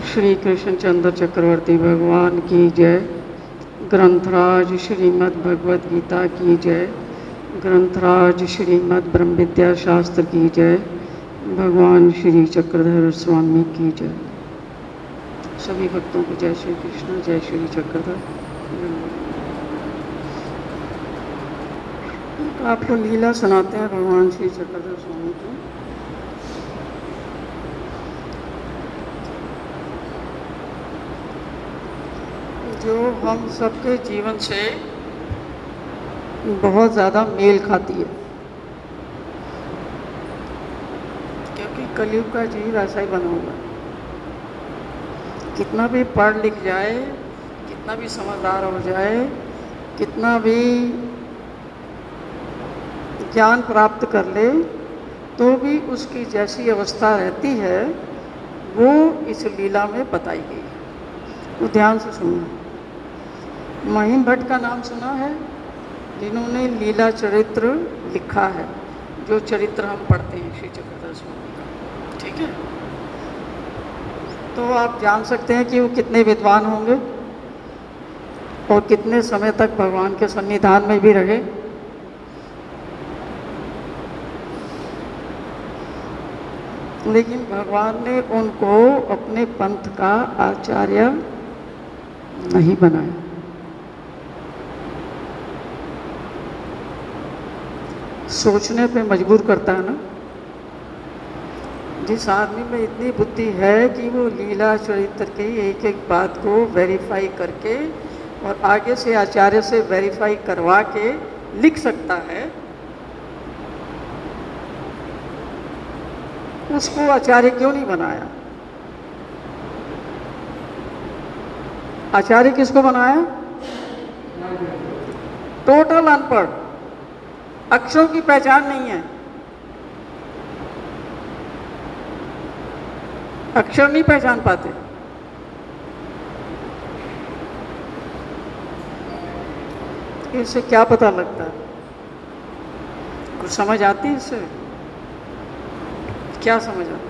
श्री कृष्णचंद्र चक्रवर्ती भगवान की जय। ग्रंथराज श्रीमद् भगवद गीता की जय। ग्रंथराज श्रीमद् ब्रह्म विद्या शास्त्र की जय। भगवान श्री चक्रधर स्वामी की जय। सभी भक्तों को जय श्री कृष्ण, जय श्री चक्रधर। आपको लीला सुनाते हैं भगवान श्री चक्रधर स्वामी की। जो हम सबके जीवन से बहुत ज़्यादा मेल खाती है, क्योंकि कलयुग का जीव ऐसा ही बना हुआ है। कितना भी पढ़ लिख जाए, कितना भी समझदार हो जाए, कितना भी ज्ञान प्राप्त कर ले, तो भी उसकी जैसी अवस्था रहती है वो इस लीला में बताई गई है। वो ध्यान से सुनना। महिम भट्ट का नाम सुना है, जिन्होंने लीला चरित्र लिखा है, जो चरित्र हम पढ़ते हैं श्री चक्रधर स्वामी का, ठीक है। तो आप जान सकते हैं कि वो कितने विद्वान होंगे और कितने समय तक भगवान के सन्निधान में भी रहे। लेकिन भगवान ने उनको अपने पंथ का आचार्य नहीं बनाया। सोचने पे मजबूर करता है ना। जिस आदमी में इतनी बुद्धि है कि वो लीला चरित्र की एक एक बात को वेरीफाई करके और आगे से आचार्य से वेरीफाई करवा के लिख सकता है, उसको आचार्य क्यों नहीं बनाया? आचार्य किसको बनाया? टोटल अनपढ़, अक्षरों की पहचान नहीं है, अक्षर नहीं पहचान पाते। इससे क्या पता लगता है? कुछ समझ आती है इससे? क्या समझ आता है?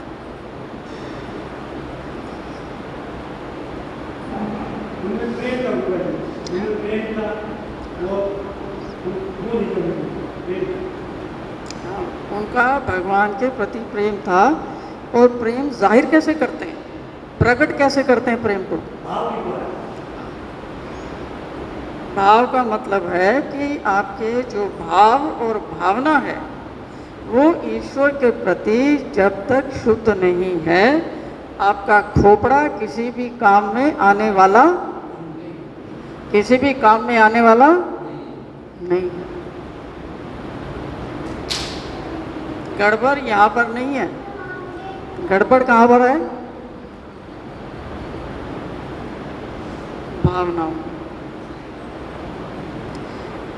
उनका भगवान के प्रति प्रेम था। और प्रेम जाहिर कैसे करते हैं, प्रकट कैसे करते हैं प्रेम को? भाव का मतलब है कि आपके जो भाव और भावना है वो ईश्वर के प्रति जब तक शुद्ध नहीं है, आपका खोपड़ा किसी भी काम में आने वाला नहीं है। गड़बड़ यहाँ पर नहीं है। गड़बड़ कहाँ पर है? भावनाओं।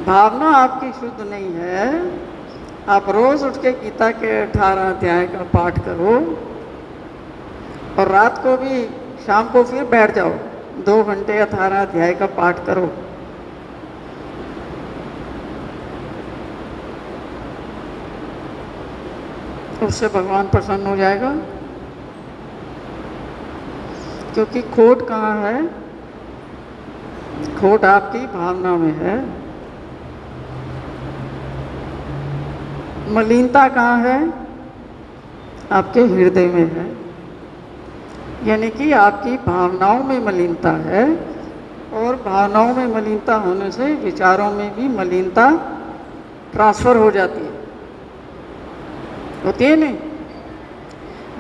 भावना आपकी शुद्ध नहीं है। आप रोज उठ के गीता के 18 अध्याय का पाठ करो और रात को भी, शाम को फिर बैठ जाओ, 2 घंटे 18 अध्याय का पाठ करो। उससे भगवान प्रसन्न हो जाएगा। क्योंकि खोट कहाँ है? खोट आपकी भावना में है। मलिनता कहाँ है? आपके हृदय में है। यानी कि आपकी भावनाओं में मलिनता है, और भावनाओं में मलिनता होने से विचारों में भी मलिनता ट्रांसफर हो जाती है। होती है नहीं?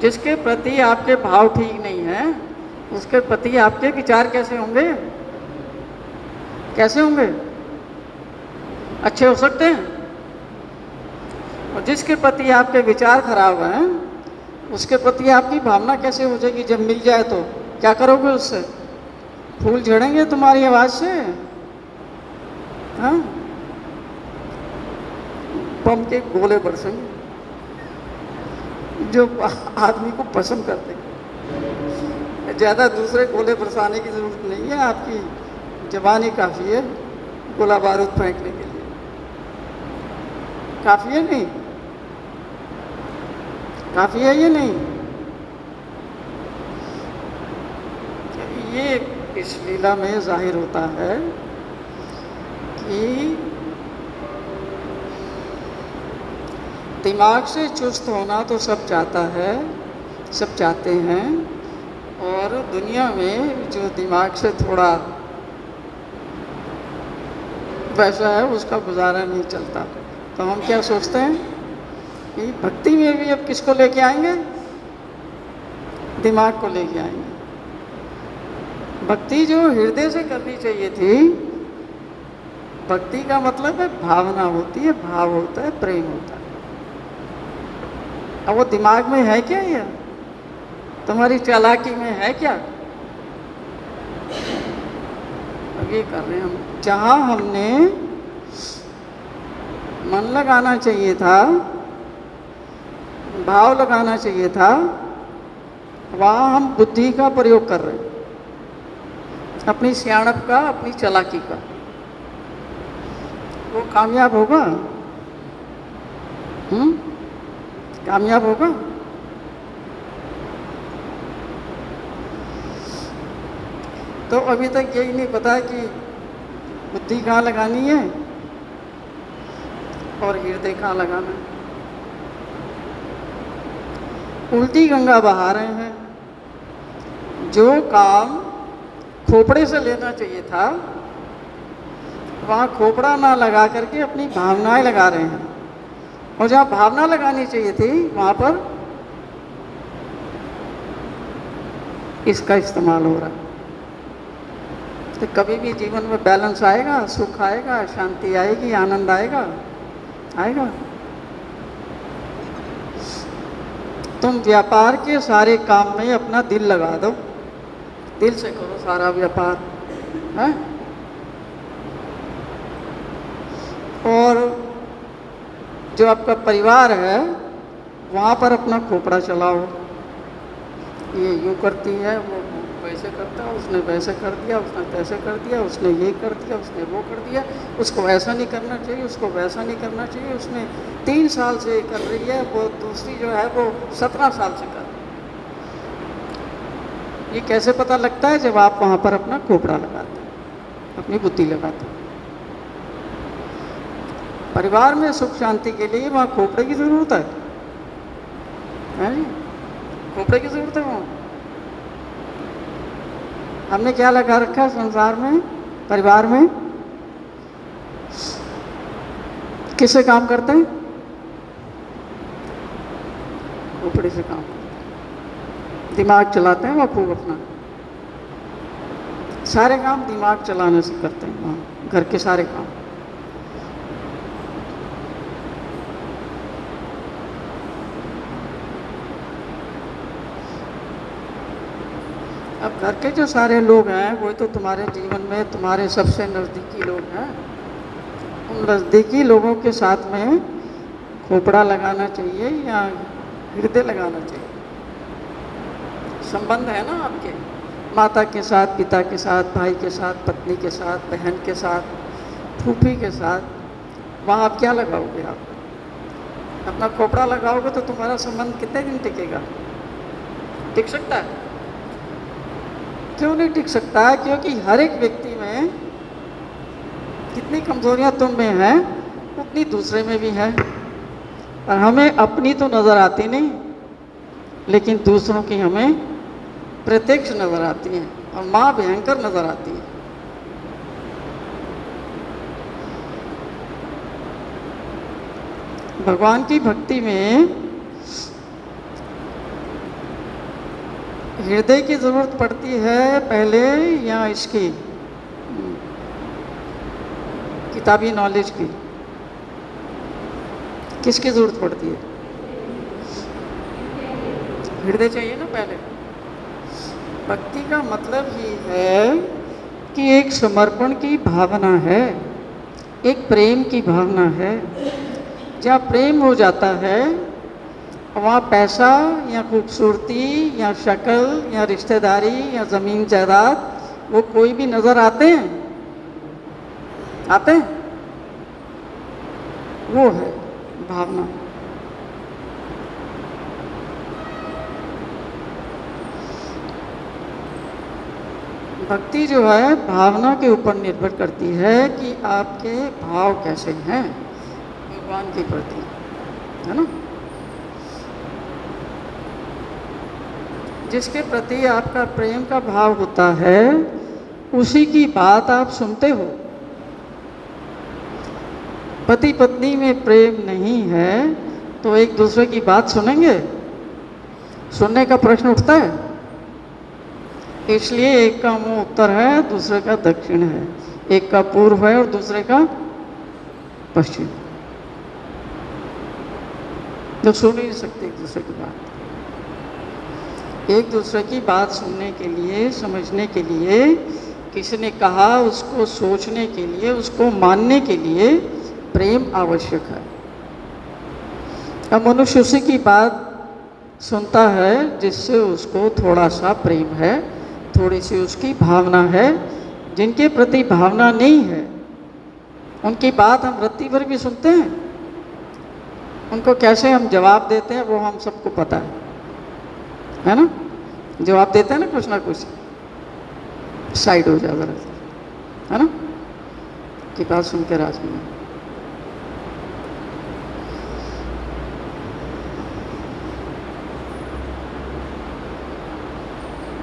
जिसके प्रति आपके भाव ठीक नहीं है, उसके प्रति आपके विचार कैसे होंगे? कैसे होंगे? अच्छे हो सकते हैं। और जिसके प्रति आपके विचार खराब हैं, उसके प्रति आपकी भावना कैसे हो जाएगी? जब मिल जाए तो क्या करोगे उससे? फूल झड़ेंगे तुम्हारी आवाज़ से? हाँ, बम के गोले बरसेंगे। जो आदमी को पसंद करते हैं, ज़्यादा दूसरे गोले बरसाने की ज़रूरत नहीं है। आपकी ज़बान ही काफ़ी है गोला बारूद फेंकने के लिए। काफ़ी है? नहीं काफ़ी है ये? नहीं ये इस लीला में जाहिर होता है कि दिमाग से चुस्त होना तो सब चाहता है, सब चाहते हैं, और दुनिया में जो दिमाग से थोड़ा वैसा है उसका गुजारा नहीं चलता। तो हम क्या सोचते हैं कि भक्ति में भी अब किसको लेके आएंगे? दिमाग को लेके आएंगे। भक्ति जो हृदय से करनी चाहिए थी, भक्ति का मतलब है भावना होती है, भाव होता है, प्रेम होता है। अब वो दिमाग में है क्या? ये तुम्हारी चालाकी में है क्या? अब ये कर रहे हैं हम। जहाँ हमने मन लगाना चाहिए था, भाव लगाना चाहिए था, वहाँ हम बुद्धि का प्रयोग कर रहे हैं, अपनी सियाणप का, अपनी चालाकी का। वो कामयाब होगा? कामयाब होगा? तो अभी तक यही नहीं पता कि बुद्धि कहाँ लगानी है और हृदय कहाँ लगाना है। उल्टी गंगा बहा रहे हैं। जो काम खोपड़े से लेना चाहिए था, वहाँ खोपड़ा ना लगा करके अपनी भावनाएं लगा रहे हैं, और जहाँ भावना लगानी चाहिए थी वहाँ पर इसका इस्तेमाल हो रहा है। तो कभी भी जीवन में बैलेंस आएगा, सुख आएगा, शांति आएगी, आनंद आएगा? आएगा? तुम व्यापार के सारे काम में अपना दिल लगा दो, दिल से करो सारा व्यापार है, और जो आपका परिवार है वहाँ पर अपना खोपड़ा चलाओ। ये यूँ करती है, वो वैसे करता है, उसने वैसे कर दिया, उसने तैसे कर दिया, उसने ये कर दिया, उसने वो कर दिया, उसको ऐसा नहीं करना चाहिए, उसको वैसा नहीं करना चाहिए, उसने 3 साल से कर रही है, वो दूसरी जो है वो 17 साल से कर रही है। ये कैसे पता लगता है? जब आप वहाँ पर अपना खोपड़ा लगाते हैं, अपनी बुद्धि लगाते हैं। परिवार में सुख शांति के लिए वहाँ खोपड़े की ज़रूरत है जी? खोपड़े की ज़रूरत है वहाँ। हमने क्या लगा रखा है संसार में, परिवार में? किससे काम करते हैं? खोपड़े से काम करते हैं। दिमाग चलाते हैं वह खूब अपना, सारे काम दिमाग चलाने से करते हैं वहाँ, घर के सारे काम। अब घर के जो सारे लोग हैं वो तो तुम्हारे जीवन में तुम्हारे सबसे नज़दीकी लोग हैं। उन नज़दीकी लोगों के साथ में खोपड़ा लगाना चाहिए या हृदय लगाना चाहिए? संबंध है ना आपके, माता के साथ, पिता के साथ, भाई के साथ, पत्नी के साथ, बहन के साथ, फूफी के साथ। वहाँ आप क्या लगाओगे? आप अपना खोपड़ा लगाओगे तो तुम्हारा संबंध कितने दिन टिकेगा? टिक सकता है? क्यों नहीं टिक सकता है? क्योंकि हर एक व्यक्ति में जितनी कमजोरियां तुम में हैं उतनी दूसरे में भी है, और हमें अपनी तो नज़र आती नहीं, लेकिन दूसरों की हमें प्रत्यक्ष नज़र आती है, और माँ भयंकर नज़र आती है। भगवान की भक्ति में हृदय की ज़रूरत पड़ती है पहले, या इसकी किताबी नॉलेज की? किसकी ज़रूरत पड़ती है? हृदय चाहिए ना पहले। भक्ति का मतलब ही है कि एक समर्पण की भावना है, एक प्रेम की भावना है। जहाँ प्रेम हो जाता है वहाँ पैसा या खूबसूरती या शक्ल या रिश्तेदारी या ज़मीन जायदाद वो कोई भी नज़र आते हैं? आते हैं? वो है भावना। भक्ति जो है भावना के ऊपर निर्भर करती है कि आपके भाव कैसे हैं भगवान के प्रति, है ना। जिसके प्रति आपका प्रेम का भाव होता है उसी की बात आप सुनते हो। पति पत्नी में प्रेम नहीं है तो एक दूसरे की बात सुनेंगे? सुनने का प्रश्न उठता है। इसलिए एक का मुंह उत्तर है, दूसरे का दक्षिण है, एक का पूर्व है और दूसरे का पश्चिम। तो सुन ही नहीं सकते एक दूसरे की बात। एक दूसरे की बात सुनने के लिए, समझने के लिए, किसी ने कहा उसको सोचने के लिए, उसको मानने के लिए प्रेम आवश्यक है। अब मनुष्य उसी की बात सुनता है जिससे उसको थोड़ा सा प्रेम है, थोड़ी सी उसकी भावना है। जिनके प्रति भावना नहीं है उनकी बात हम रत्ती भर भी सुनते हैं, उनको कैसे हम जवाब देते हैं वो हम सबको पता है ना। जवाब देते हैं ना कुछ, साइड हो जाता है ना, की बात सुन के राज में।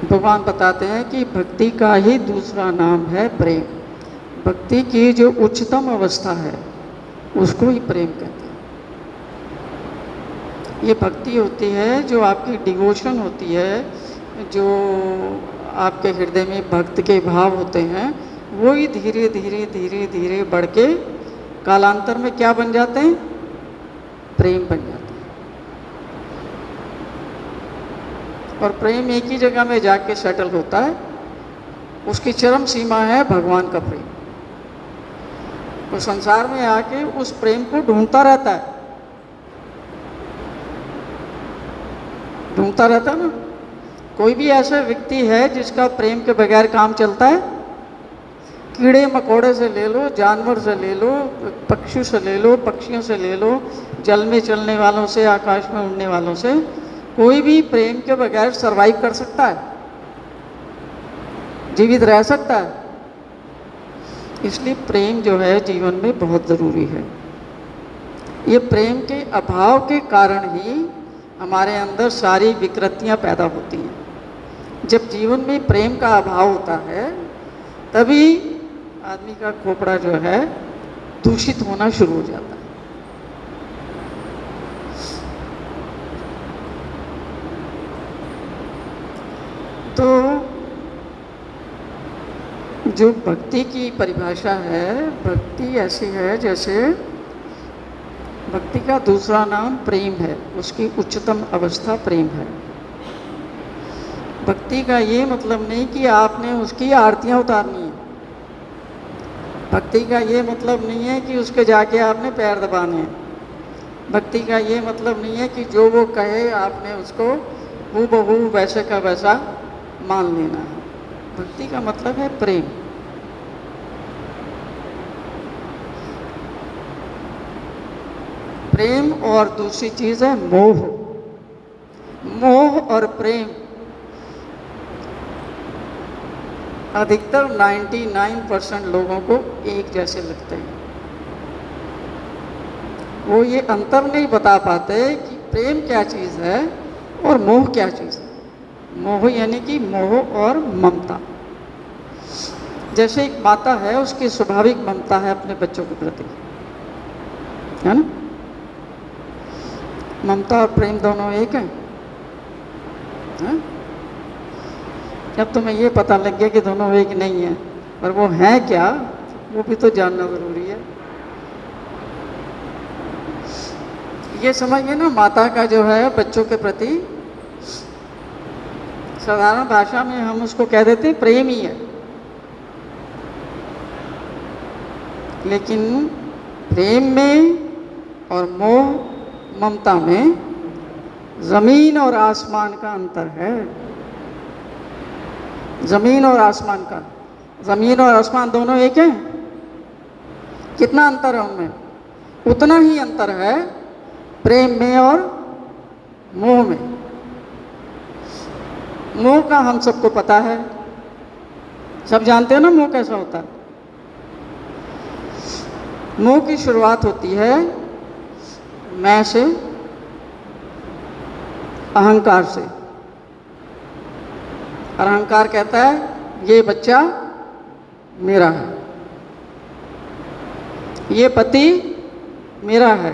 भगवान बताते हैं कि भक्ति का ही दूसरा नाम है प्रेम। भक्ति की जो उच्चतम अवस्था है उसको ही प्रेम कहते हैं। ये भक्ति होती है जो आपकी डिवोशन होती है, जो आपके हृदय में भक्त के भाव होते हैं, वो ही धीरे धीरे धीरे धीरे बढ़ के कालांतर में क्या बन जाते हैं? प्रेम बन जाते हैं। और प्रेम एक ही जगह में जाके सेटल होता है, उसकी चरम सीमा है भगवान का प्रेम। वो संसार में आके उस प्रेम को ढूंढता रहता है, ढूंढता रहता है ना। कोई भी ऐसा व्यक्ति है जिसका प्रेम के बगैर काम चलता है? कीड़े मकोड़े से ले लो, जानवर से ले लो, पक्षी से ले लो, पक्षियों से ले लो, जल में चलने वालों से, आकाश में उड़ने वालों से, कोई भी प्रेम के बगैर सरवाइव कर सकता है, जीवित रह सकता है। इसलिए प्रेम जो है जीवन में बहुत ज़रूरी है। ये प्रेम के अभाव के कारण ही हमारे अंदर सारी विकृतियां पैदा होती हैं। जब जीवन में प्रेम का अभाव होता है तभी आदमी का खोपड़ा जो है दूषित होना शुरू हो जाता है। तो जो भक्ति की परिभाषा है, भक्ति ऐसी है जैसे भक्ति का दूसरा नाम प्रेम है, उसकी उच्चतम अवस्था प्रेम है। भक्ति का ये मतलब नहीं कि आपने उसकी आरतियां उतारनी है। भक्ति का ये मतलब नहीं है कि उसके जाके आपने पैर दबाने हैं। भक्ति का ये मतलब नहीं है कि जो वो कहे आपने उसको हूबहू वैसे का वैसा मान लेना है। भक्ति का मतलब है प्रेम। प्रेम और दूसरी चीज़ है मोह। मोह और प्रेम अधिकतर 99% लोगों को एक जैसे लगते हैं। वो ये अंतर नहीं बता पाते कि प्रेम क्या चीज़ है और मोह क्या चीज़ है। मोह यानी कि मोह और ममता। जैसे एक माता है, उसकी स्वाभाविक ममता है अपने बच्चों के प्रति, है ना। ममता और प्रेम दोनों एक हैं, है? जब तुम्हें ये पता लग गया कि दोनों एक नहीं है, और वो हैं क्या, वो भी तो जानना ज़रूरी है। ये समझिए ना, माता का जो है बच्चों के प्रति, साधारण भाषा में हम उसको कह देते हैं प्रेम ही है, लेकिन प्रेम में और मोह ममता में ज़मीन और आसमान का अंतर है। ज़मीन और आसमान का, ज़मीन और आसमान दोनों एक हैं। कितना अंतर है उनमें? उतना ही अंतर है प्रेम में और मोह में। मोह का हम सबको पता है सब जानते हैं ना मोह कैसा होता है। मोह की शुरुआत होती है मैं से, अहंकार से। और अहंकार कहता है ये बच्चा मेरा है, ये पति मेरा है,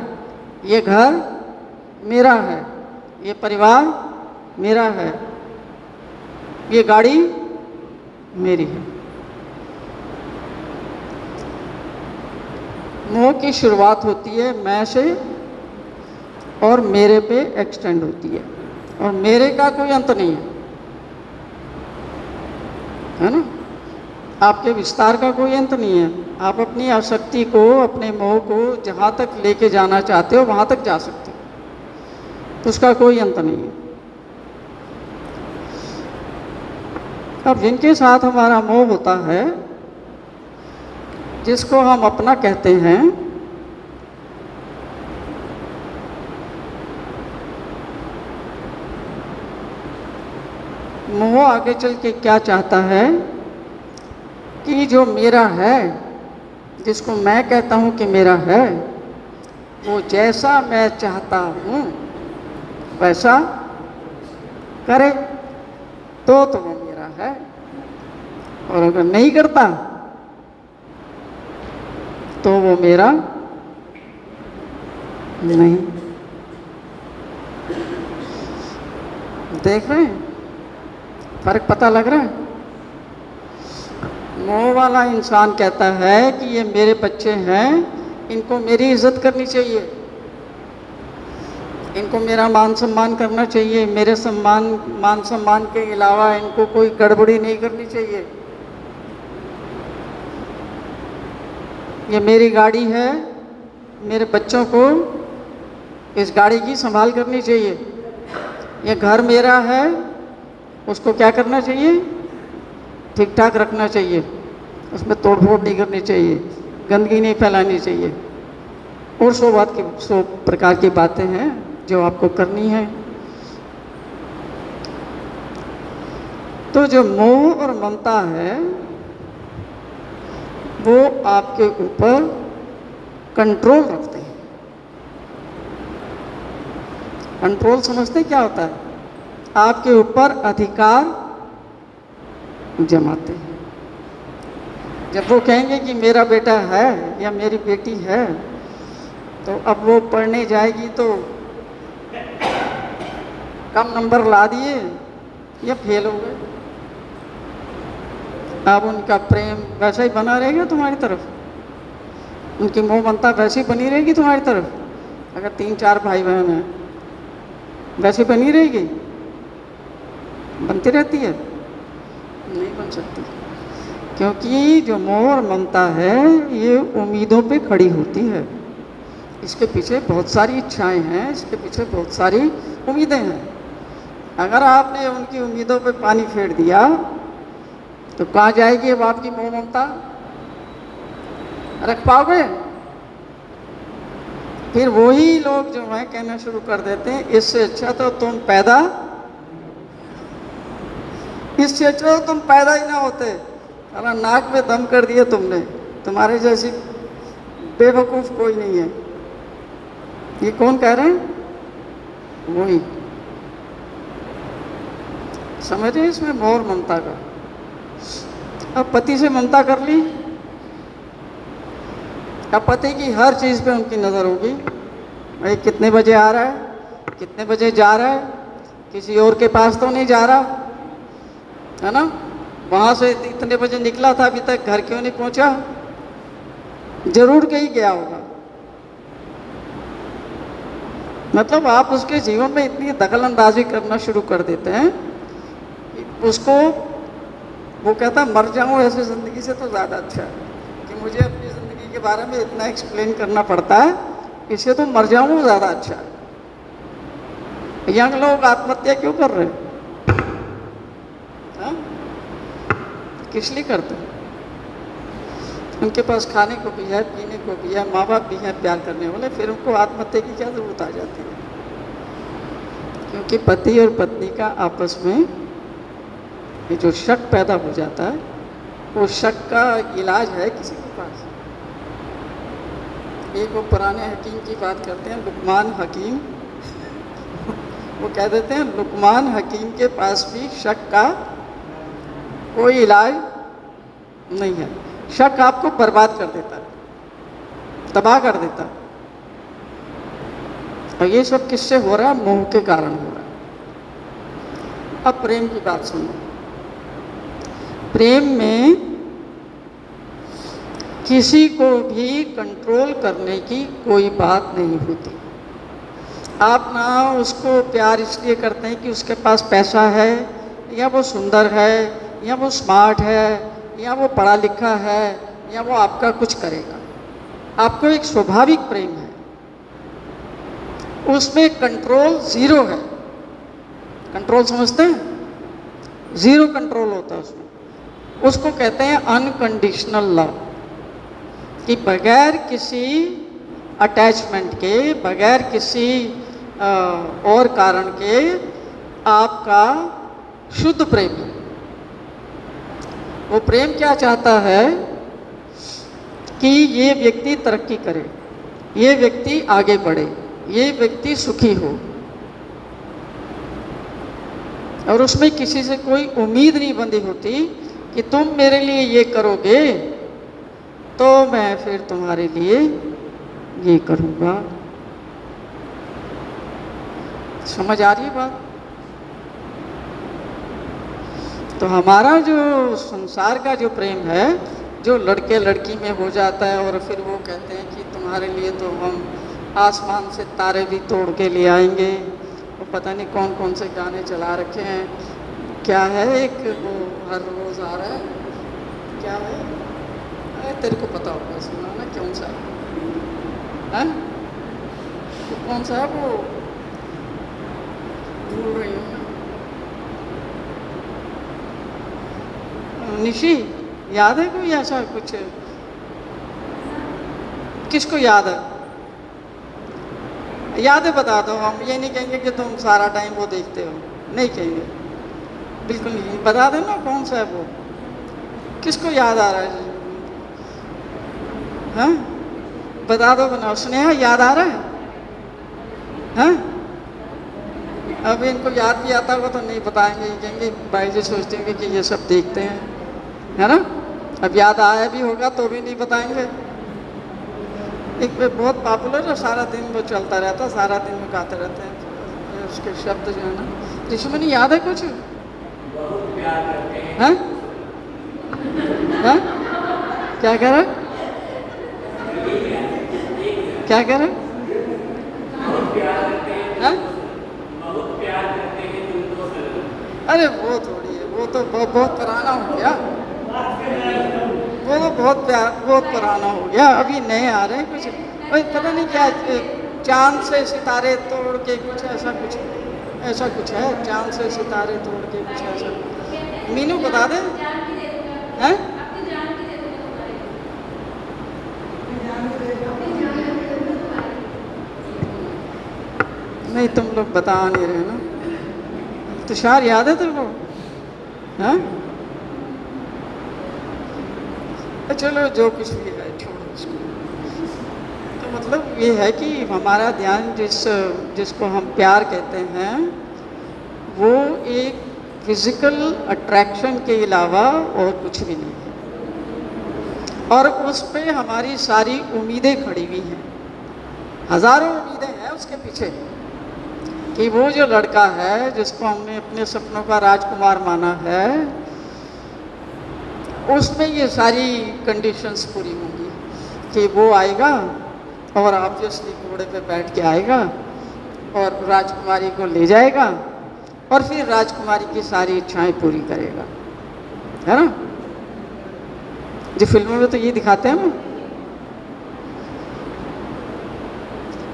ये घर मेरा है, ये परिवार मेरा है, ये गाड़ी मेरी है। मोह की शुरुआत होती है मैं से और मेरे पे एक्सटेंड होती है, और मेरे का कोई अंत नहीं है ना। आपके विस्तार का कोई अंत नहीं है। आप अपनी आसक्ति को, अपने मोह को जहाँ तक लेके जाना चाहते हो वहाँ तक जा सकते हो, तो उसका कोई अंत नहीं है। अब जिनके साथ हमारा मोह होता है, जिसको हम अपना कहते हैं, मोह आगे चल के क्या चाहता है कि जो मेरा है, जिसको मैं कहता हूँ कि मेरा है, वो जैसा मैं चाहता हूँ वैसा करे तो वो मेरा है, और अगर नहीं करता तो वो मेरा नहीं। देख रहे हैं फर्क, पता लग रहा है। मोह वाला इंसान कहता है कि ये मेरे बच्चे हैं, इनको मेरी इज्जत करनी चाहिए, इनको मेरा मान सम्मान करना चाहिए, मेरे मान सम्मान के अलावा इनको कोई गड़बड़ी नहीं करनी चाहिए। ये मेरी गाड़ी है, मेरे बच्चों को इस गाड़ी की संभाल करनी चाहिए। ये घर मेरा है, उसको क्या करना चाहिए, ठीक ठाक रखना चाहिए, उसमें तोड़फोड़ नहीं करनी चाहिए, गंदगी नहीं फैलानी चाहिए, और सौ प्रकार की बातें हैं जो आपको करनी है। तो जो मोह और ममता है वो आपके ऊपर कंट्रोल रखते हैं। कंट्रोल समझते क्या होता है? आपके ऊपर अधिकार जमाते हैं। जब वो कहेंगे कि मेरा बेटा है या मेरी बेटी है, तो अब वो पढ़ने जाएगी तो कम नंबर ला दिए या फेल हो गए, अब उनका प्रेम वैसा ही बना रहेगा तुम्हारी तरफ, उनकी मोह ममता वैसी बनी रहेगी तुम्हारी तरफ। अगर 3-4 भाई बहन हैं, वैसी बनी रहेगी, बनती रहती है? नहीं बन सकती, क्योंकि जो मोह और ममता है ये उम्मीदों पे खड़ी होती है। इसके पीछे बहुत सारी इच्छाएं हैं, इसके पीछे बहुत सारी उम्मीदें हैं। अगर आपने उनकी उम्मीदों पे पानी फेर दिया तो कहाँ जाएगी अब आपकी मोह ममता? रख पाओगे? फिर वही लोग जो है कहना शुरू कर देते हैं इससे अच्छा तो तुम पैदा ही ना होते। अरे नाक में दम कर दिया तुमने, तुम्हारे जैसी बेवकूफ़ कोई नहीं है। ये कौन कह रहे हैं? वही। समझ रहे इसमें मोह और ममता का। अब पति से ममता कर ली, अब पति की हर चीज़ पे उनकी नज़र होगी। भाई कितने बजे आ रहा है, कितने बजे जा रहा है, किसी और के पास तो नहीं जा रहा है ना, वहाँ से इतने बजे निकला था अभी तक घर क्यों नहीं पहुँचा, जरूर कहीं गया होगा। मतलब आप उसके जीवन में इतनी दखल अंदाजी करना शुरू कर देते हैं कि उसको, वो कहता मर जाऊँ ऐसी ज़िंदगी से तो ज़्यादा अच्छा है कि मुझे अपनी ज़िंदगी के बारे में इतना एक्सप्लेन करना पड़ता है, इससे तो मर जाऊँ ज़्यादा अच्छा है। यंग लोग आत्महत्या क्यों कर रहे हैं? किस लिए करते हैं? उनके पास खाने को भी है, पीने को भी है, माँ बाप भी हैं प्यार करने वाले, फिर उनको आत्महत्या की क्या ज़रूरत आ जाती है? क्योंकि पति और पत्नी का आपस में ये जो शक पैदा हो जाता है वो शक का इलाज है किसी के पास? एक वो पुराने हकीम की बात करते हैं, लुकमान हकीम। वो कह देते हैं लुकमान हकीम के पास भी शक का कोई इलाज नहीं है। शक आपको बर्बाद कर देता है, तबाह कर देता है। और ये सब किससे हो रहा है? मोह के कारण हो रहा है। अब प्रेम की बात सुनो। प्रेम में किसी को भी कंट्रोल करने की कोई बात नहीं होती। आप ना उसको प्यार इसलिए करते हैं कि उसके पास पैसा है, या वो सुंदर है, या वो स्मार्ट है, या वो पढ़ा लिखा है, या वो आपका कुछ करेगा। आपको एक स्वाभाविक प्रेम है, उसमें कंट्रोल ज़ीरो है। कंट्रोल समझते हैं? ज़ीरो कंट्रोल होता है उसमें। उसको कहते हैं अनकंडीशनल लव, कि बगैर किसी अटैचमेंट के, बगैर किसी और कारण के आपका शुद्ध प्रेम है। वो प्रेम क्या चाहता है कि ये व्यक्ति तरक्की करे, ये व्यक्ति आगे बढ़े, ये व्यक्ति सुखी हो, और उसमें किसी से कोई उम्मीद नहीं बंधी होती कि तुम मेरे लिए ये करोगे तो मैं फिर तुम्हारे लिए ये करूँगा। समझ आ रही है बात? तो हमारा जो संसार का जो प्रेम है, जो लड़के लड़की में हो जाता है, और फिर वो कहते हैं कि तुम्हारे लिए तो हम आसमान से तारे भी तोड़ के ले आएंगे। वो पता नहीं कौन कौन से गाने चला रखे हैं। क्या है एक वो हर रोज़ आ रहा है, क्या है? अरे तेरे को पता होगा, सुना ना? कौन सा है? तो कौन सा है वो? भूल रही हूँ। निशी, याद है कोई ऐसा कुछ? किसको याद है? याद है बता दो। हम ये नहीं कहेंगे कि तुम सारा टाइम वो देखते हो, नहीं कहेंगे, बिल्कुल नहीं। बता दो ना कौन सा है वो, किसको याद आ रहा है? हाँ बता दो, बनाओ। स्नेहा, याद आ रहा है? हाँ, अब इनको याद भी आता होगा तो नहीं बताएंगे, कहेंगे भाई जी सोचते होंगे कि ये सब देखते हैं, है ना? अब याद आया भी होगा तो भी नहीं बताएंगे। एक बहुत पॉपुलर है, सारा दिन वो चलता रहता, सारा दिन वो गाते रहते हैं, उसके शब्द जो है ना। ऋषिमुनि याद है कुछ? हाँ हाँ, क्या कह रहा है? क्या कह रहा है? हाँ? अरे वो थोड़ी है, वो तो बहुत पुराना हो गया। वो तो बहुत पुराना हो गया, अभी नए आ रहे हैं कुछ। भाई पता नहीं क्या, चांद से सितारे तोड़ के कुछ ऐसा कुछ है। चांद से सितारे तोड़ के कुछ ऐसा। मीनू बता दे। हैं? नहीं, तुम लोग बता नहीं रहे ना। तुषार, याद है तेरे को? हाँ, चलो जो कुछ भी है छोड़ो उसको। तो मतलब ये है कि हमारा ध्यान जिसको हम प्यार कहते हैं, वो एक फिजिकल अट्रैक्शन के अलावा और कुछ भी नहीं है। और उस पे हमारी सारी उम्मीदें खड़ी हुई हैं, हज़ारों उम्मीदें हैं उसके पीछे, कि वो जो लड़का है जिसको हमने अपने सपनों का राजकुमार माना है, उसमें ये सारी कंडीशंस पूरी होंगी कि वो आएगा और ऑब्वियसली घोड़े पे बैठ के आएगा और राजकुमारी को ले जाएगा और फिर राजकुमारी की सारी इच्छाएं पूरी करेगा, है ना? जो फिल्मों में तो ये दिखाते हैं ना।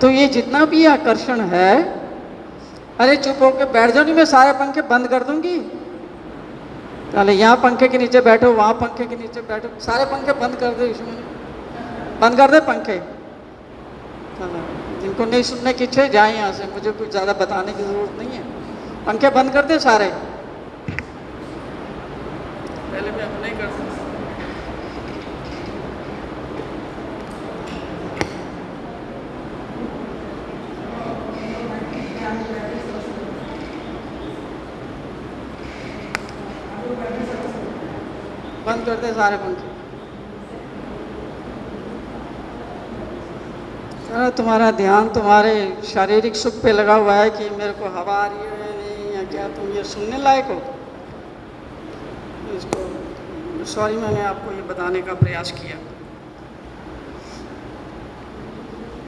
तो ये जितना भी आकर्षण है, अरे चुप होके बैठ जाओ, नहीं मैं सारे पंखे बंद कर दूंगी। अरे यहाँ पंखे के नीचे बैठो, वहाँ पंखे के नीचे बैठो, सारे पंखे बंद कर दो। इसमें बंद कर दे पंखे। जिनको नहीं सुनने की इच्छा जाए यहाँ से, मुझे कुछ ज़्यादा बताने की ज़रूरत नहीं है। पंखे बंद कर दे सारे। पहले मैं अपने ही कर दूँ। बंद कर दे सारे पंखे। सारा तुम्हारा ध्यान तुम्हारे शारीरिक सुख पे लगा हुआ है कि मेरे को हवा आ रही है नहीं, या क्या तुम ये सुनने लायक हो? इसको सॉरी, मैंने आपको ये बताने का प्रयास किया।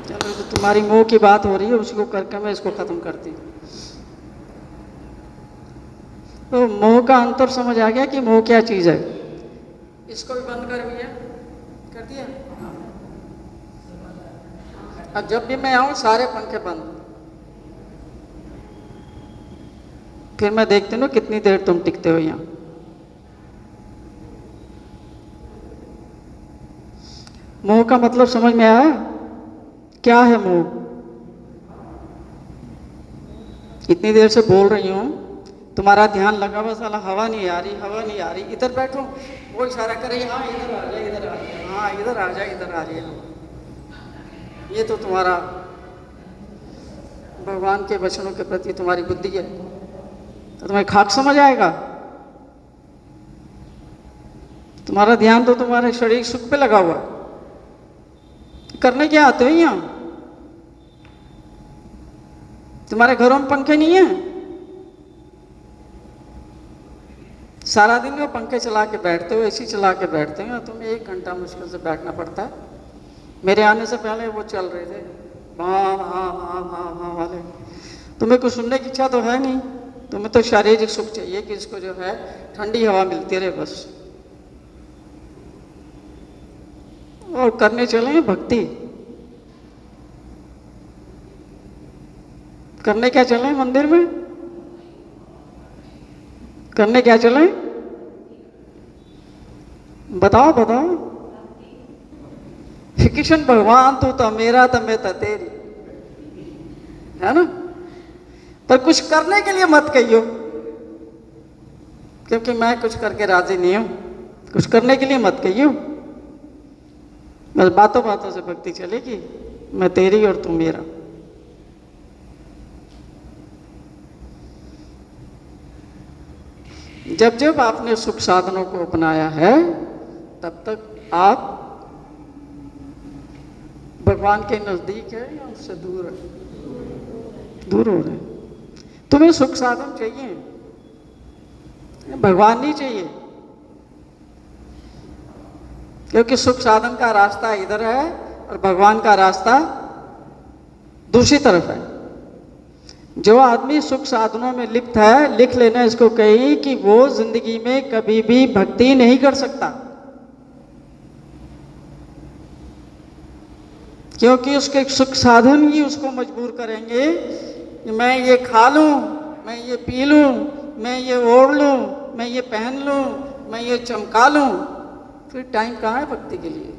चलो, तो तुम्हारी मोह की बात हो रही है, उसको करके मैं इसको ख़त्म करती हूँ। तो मोह का अंतर समझ आ गया कि मोह क्या चीज़ है। इसको भी बंद कर दिया, कर दिया। अब जब भी मैं आऊँ सारे पंखे बंद, फिर मैं देखती हूँ कितनी देर तुम टिकते हो यहाँ। मोह का मतलब समझ में आया? क्या है मोह? इतनी देर से बोल रही हूँ, तुम्हारा ध्यान लगा हुआ, साला हवा नहीं आ रही, हवा नहीं आ रही। इधर बैठो, वो इशारा करे हाँ इधर आ जाए, इधर आ जाए, हाँ इधर आ जाए, इधर आ रही है। ये तो तुम्हारा भगवान के वचनों के प्रति तुम्हारी बुद्धि है, तो तुम्हें खाक समझ आएगा। तुम्हारा ध्यान तो तुम्हारे शरीर सुख पे लगा हुआ है। करने क्या आते हो यहाँ? तुम्हारे घरों में पंखे नहीं है? सारा दिन वो पंखे चला के बैठते हो, एसी चला के बैठते हो, तुम्हें 1 घंटा मुश्किल से बैठना पड़ता है। मेरे आने से पहले वो चल रहे थे हाँ हाँ हाँ हाँ हाँ वाले। तुम्हें कुछ सुनने की इच्छा तो है नहीं, तुम्हें तो शारीरिक सुख चाहिए कि इसको जो है ठंडी हवा मिलती रहे बस। और करने चले भक्ति, करने क्या चले मंदिर में? करने क्या चले? बताओ बताओ। कृष्ण भगवान तू तो मेरा तो मैं तो तेरी, है ना? पर कुछ करने के लिए मत कहियो, क्योंकि मैं कुछ करके राजी नहीं हूं। कुछ करने के लिए मत कहियो, बस बातों बातों से भक्ति चलेगी, मैं तेरी और तू मेरा। जब जब आपने सुख साधनों को अपनाया है, तब तक आप भगवान के नजदीक है या उससे दूर है? दूर हो रहे हैं। तुम्हें सुख साधन चाहिए, भगवान नहीं चाहिए, क्योंकि सुख साधन का रास्ता इधर है और भगवान का रास्ता दूसरी तरफ है। जो आदमी सुख साधनों में लिप्त है, लिख लेना इसको कहीं कि वो जिंदगी में कभी भी भक्ति नहीं कर सकता, क्योंकि उसके सुख साधन ही उसको मजबूर करेंगे कि मैं ये खा लूं, मैं ये पी लूं, मैं ये ओढ़ लूं, मैं ये पहन लूं, मैं ये चमका लूं। फिर टाइम कहाँ है भक्ति के लिए?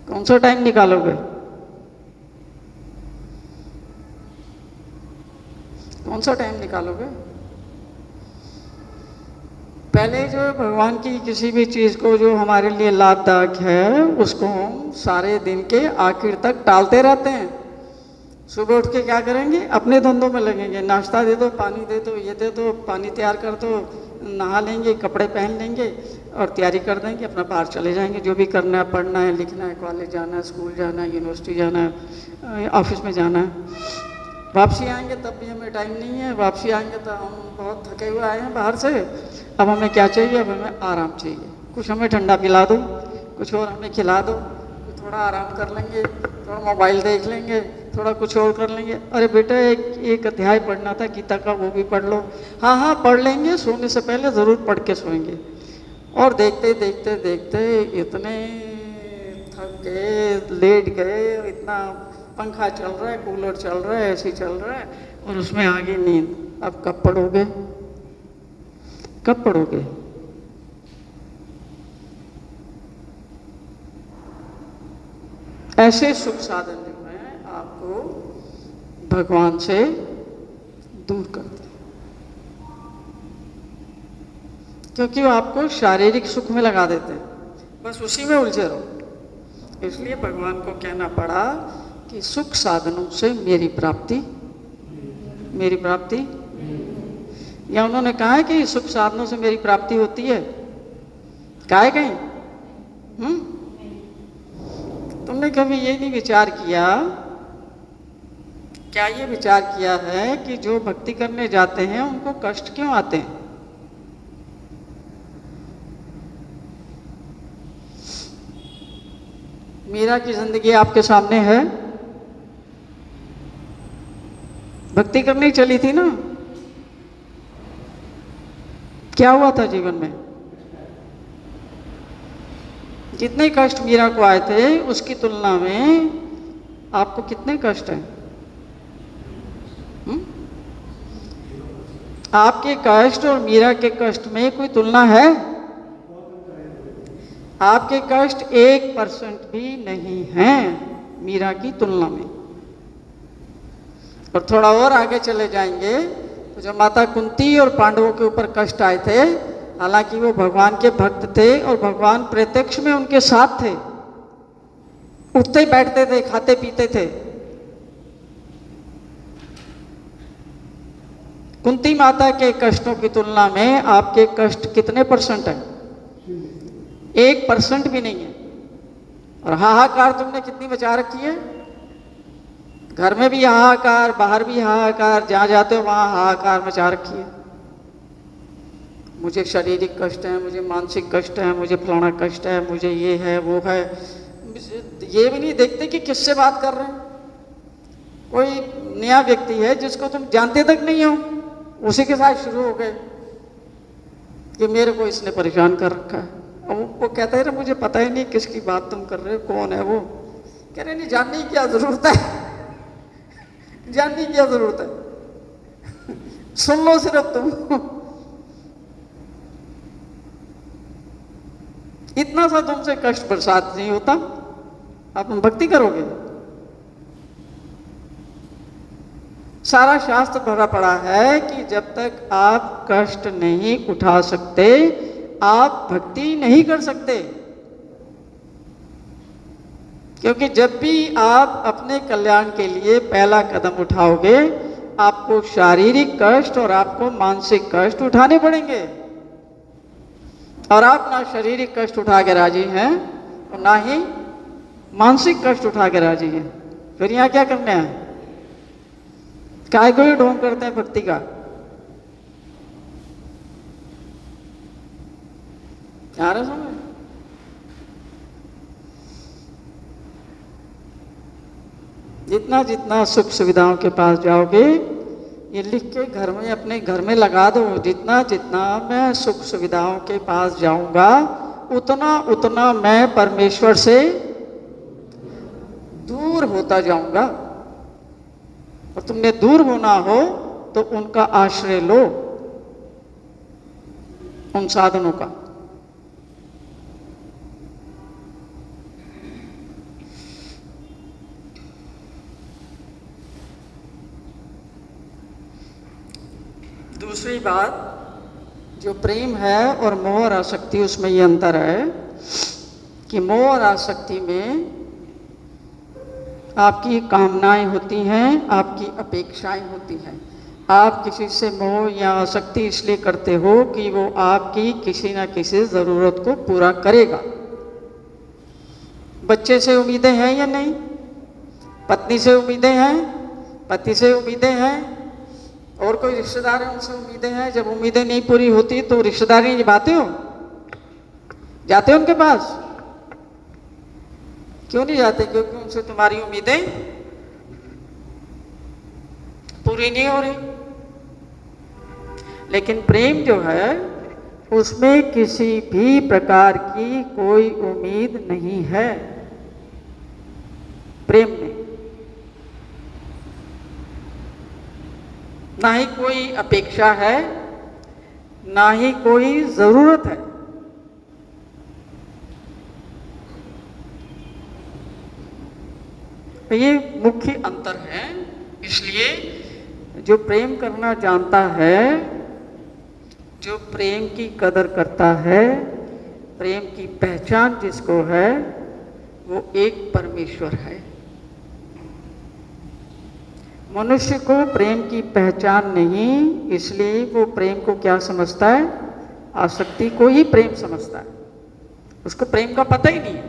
कौन सा टाइम निकालोगे? कौन सा टाइम निकालोगे? पहले जो भगवान की किसी भी चीज़ को जो हमारे लिए लाभदायक है, उसको हम सारे दिन के आखिर तक टालते रहते हैं। सुबह उठ के क्या करेंगे? अपने धंधों में लगेंगे, नाश्ता दे दो, पानी दे दो, ये दे दो, पानी तैयार कर दो, नहा लेंगे, कपड़े पहन लेंगे और तैयारी कर देंगे, अपना बाहर चले जाएंगे। जो भी करना है, पढ़ना है, लिखना है, कॉलेज जाना है, स्कूल जाना है, यूनिवर्सिटी जाना है, ऑफिस में जाना है। वापसी आएंगे तब भी हमें टाइम नहीं है। वापसी आएंगे तो हम बहुत थके हुए आए हैं बाहर से, अब हमें क्या चाहिए? अब हमें आराम चाहिए। कुछ हमें ठंडा पिला दो, कुछ और हमें खिला दो, थोड़ा आराम कर लेंगे, थोड़ा मोबाइल देख लेंगे, थोड़ा कुछ और कर लेंगे। अरे बेटा एक अध्याय पढ़ना था गीता का, वो भी पढ़ लो। हाँ हाँ पढ़ लेंगे, सोने से पहले ज़रूर पढ़ के सोएंगे। और देखते देखते देखते इतने थक गए, लेट गए, इतना पंखा चल रहा है, कूलर चल रहा है, एसी चल रहा है और उसमें आ गई नींद। अब कब पढ़ोगे? कब पढ़ोगे? ऐसे सुख साधन जो है आपको भगवान से दूर करते हैं, क्योंकि वो आपको शारीरिक सुख में लगा देते हैं, बस उसी में उलझे रहो। इसलिए भगवान को कहना पड़ा कि सुख साधनों से मेरी प्राप्ति, मेरी प्राप्ति, या उन्होंने कहा है कि सुख साधनों से मेरी प्राप्ति होती है? काहे गई? तुमने कभी ये नहीं विचार किया, क्या ये विचार किया है कि जो भक्ति करने जाते हैं उनको कष्ट क्यों आते हैं? मीरा की जिंदगी आपके सामने है, भक्ति करने चली थी ना, क्या हुआ था जीवन में? जितने कष्ट मीरा को आए थे उसकी तुलना में आपको कितने कष्ट हैं? आपके कष्ट और मीरा के कष्ट में कोई तुलना है? आपके कष्ट 1% भी नहीं हैं मीरा की तुलना में। और थोड़ा और आगे चले जाएंगे तो जो माता कुंती और पांडवों के ऊपर कष्ट आए थे, हालांकि वो भगवान के भक्त थे और भगवान प्रत्यक्ष में उनके साथ थे, उठते बैठते थे, खाते पीते थे। कुंती माता के कष्टों की तुलना में आपके कष्ट कितने % हैं? 1% भी नहीं है। और हाहाकार तुमने कितनी बचा रखी है? घर में भी हाहाकार, बाहर भी हाहाकार, जहां जाते हो वहां हाहाकार मचा रखी है। मुझे शारीरिक कष्ट है, मुझे मानसिक कष्ट है, मुझे फलाना कष्ट है, मुझे ये है वो है। ये भी नहीं देखते कि किससे बात कर रहे हैं। कोई नया व्यक्ति है जिसको तुम जानते तक नहीं हो, उसी के साथ शुरू हो गए कि मेरे को इसने परेशान कर रखा है। और वो कहता है मुझे पता ही नहीं किसकी बात तुम कर रहे हो, कौन है वो। कह रहे नहीं, जानने की क्या जरूरत है, जानने की क्या जरूरत है, सुन लो सिर्फ तुम। इतना सा तुमसे कष्ट बरसात नहीं होता, आप भक्ति करोगे? सारा शास्त्र भरा पड़ा है कि जब तक आप कष्ट नहीं उठा सकते आप भक्ति नहीं कर सकते। क्योंकि जब भी आप अपने कल्याण के लिए पहला कदम उठाओगे आपको शारीरिक कष्ट और आपको मानसिक कष्ट उठाने पड़ेंगे। और आप ना शारीरिक कष्ट उठा के राजी हैं और ना ही मानसिक कष्ट उठा के राजी हैं। फिर यहाँ क्या करने हैं? काय को ही ढोंग करते हैं भक्ति का। आ रहा समझ? जितना जितना सुख सुविधाओं के पास जाओगे, ये लिख के घर में अपने घर में लगा दो, जितना जितना मैं सुख सुविधाओं के पास जाऊंगा उतना उतना मैं परमेश्वर से दूर होता जाऊंगा। और तुमने दूर होना हो तो उनका आश्रय लो, उन साधनों का। दूसरी बात, जो प्रेम है और मोह और आसक्ति, उसमें ये अंतर है कि मोह और आसक्ति में आपकी कामनाएं होती हैं, आपकी अपेक्षाएं होती हैं। आप किसी से मोह या आसक्ति इसलिए करते हो कि वो आपकी किसी न किसी ज़रूरत को पूरा करेगा। बच्चे से उम्मीदें हैं या नहीं? पत्नी से उम्मीदें हैं, पति से उम्मीदें हैं, और कोई रिश्तेदार है उनसे उम्मीदें हैं। जब उम्मीदें नहीं पूरी होती तो रिश्तेदारी निभाते हो? जाते हो उनके पास? क्यों नहीं जाते? क्योंकि उनसे तुम्हारी उम्मीदें पूरी नहीं हो रही। लेकिन प्रेम जो है उसमें किसी भी प्रकार की कोई उम्मीद नहीं है। प्रेम में ना ही कोई अपेक्षा है, ना ही कोई जरूरत है। तो ये मुख्य अंतर है। इसलिए जो प्रेम करना जानता है, जो प्रेम की कदर करता है, प्रेम की पहचान जिसको है, वो एक परमेश्वर है। मनुष्य को प्रेम की पहचान नहीं, इसलिए वो प्रेम को क्या समझता है? आसक्ति को ही प्रेम समझता है। उसको प्रेम का पता ही नहीं है,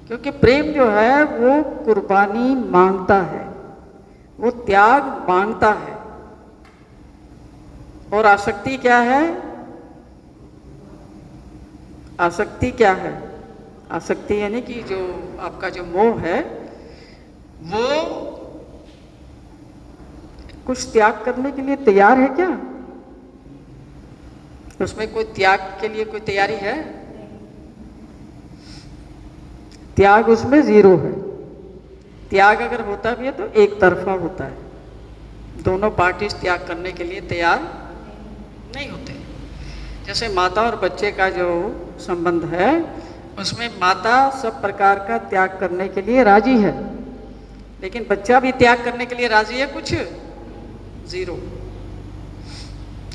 क्योंकि प्रेम जो है वो कुर्बानी मांगता है, वो त्याग मांगता है। और आसक्ति क्या है? आसक्ति क्या है? आसक्ति यानी कि जो आपका जो मोह है वो कुछ त्याग करने के लिए तैयार है क्या? उसमें कोई त्याग के लिए कोई तैयारी है? त्याग उसमें जीरो है। त्याग अगर होता भी है तो एक तरफा होता है, दोनों पार्टी त्याग करने के लिए तैयार नहीं होते। जैसे माता और बच्चे का जो संबंध है उसमें माता सब प्रकार का त्याग करने के लिए राजी है, लेकिन बच्चा भी त्याग करने के लिए राजी है कुछ? जीरो।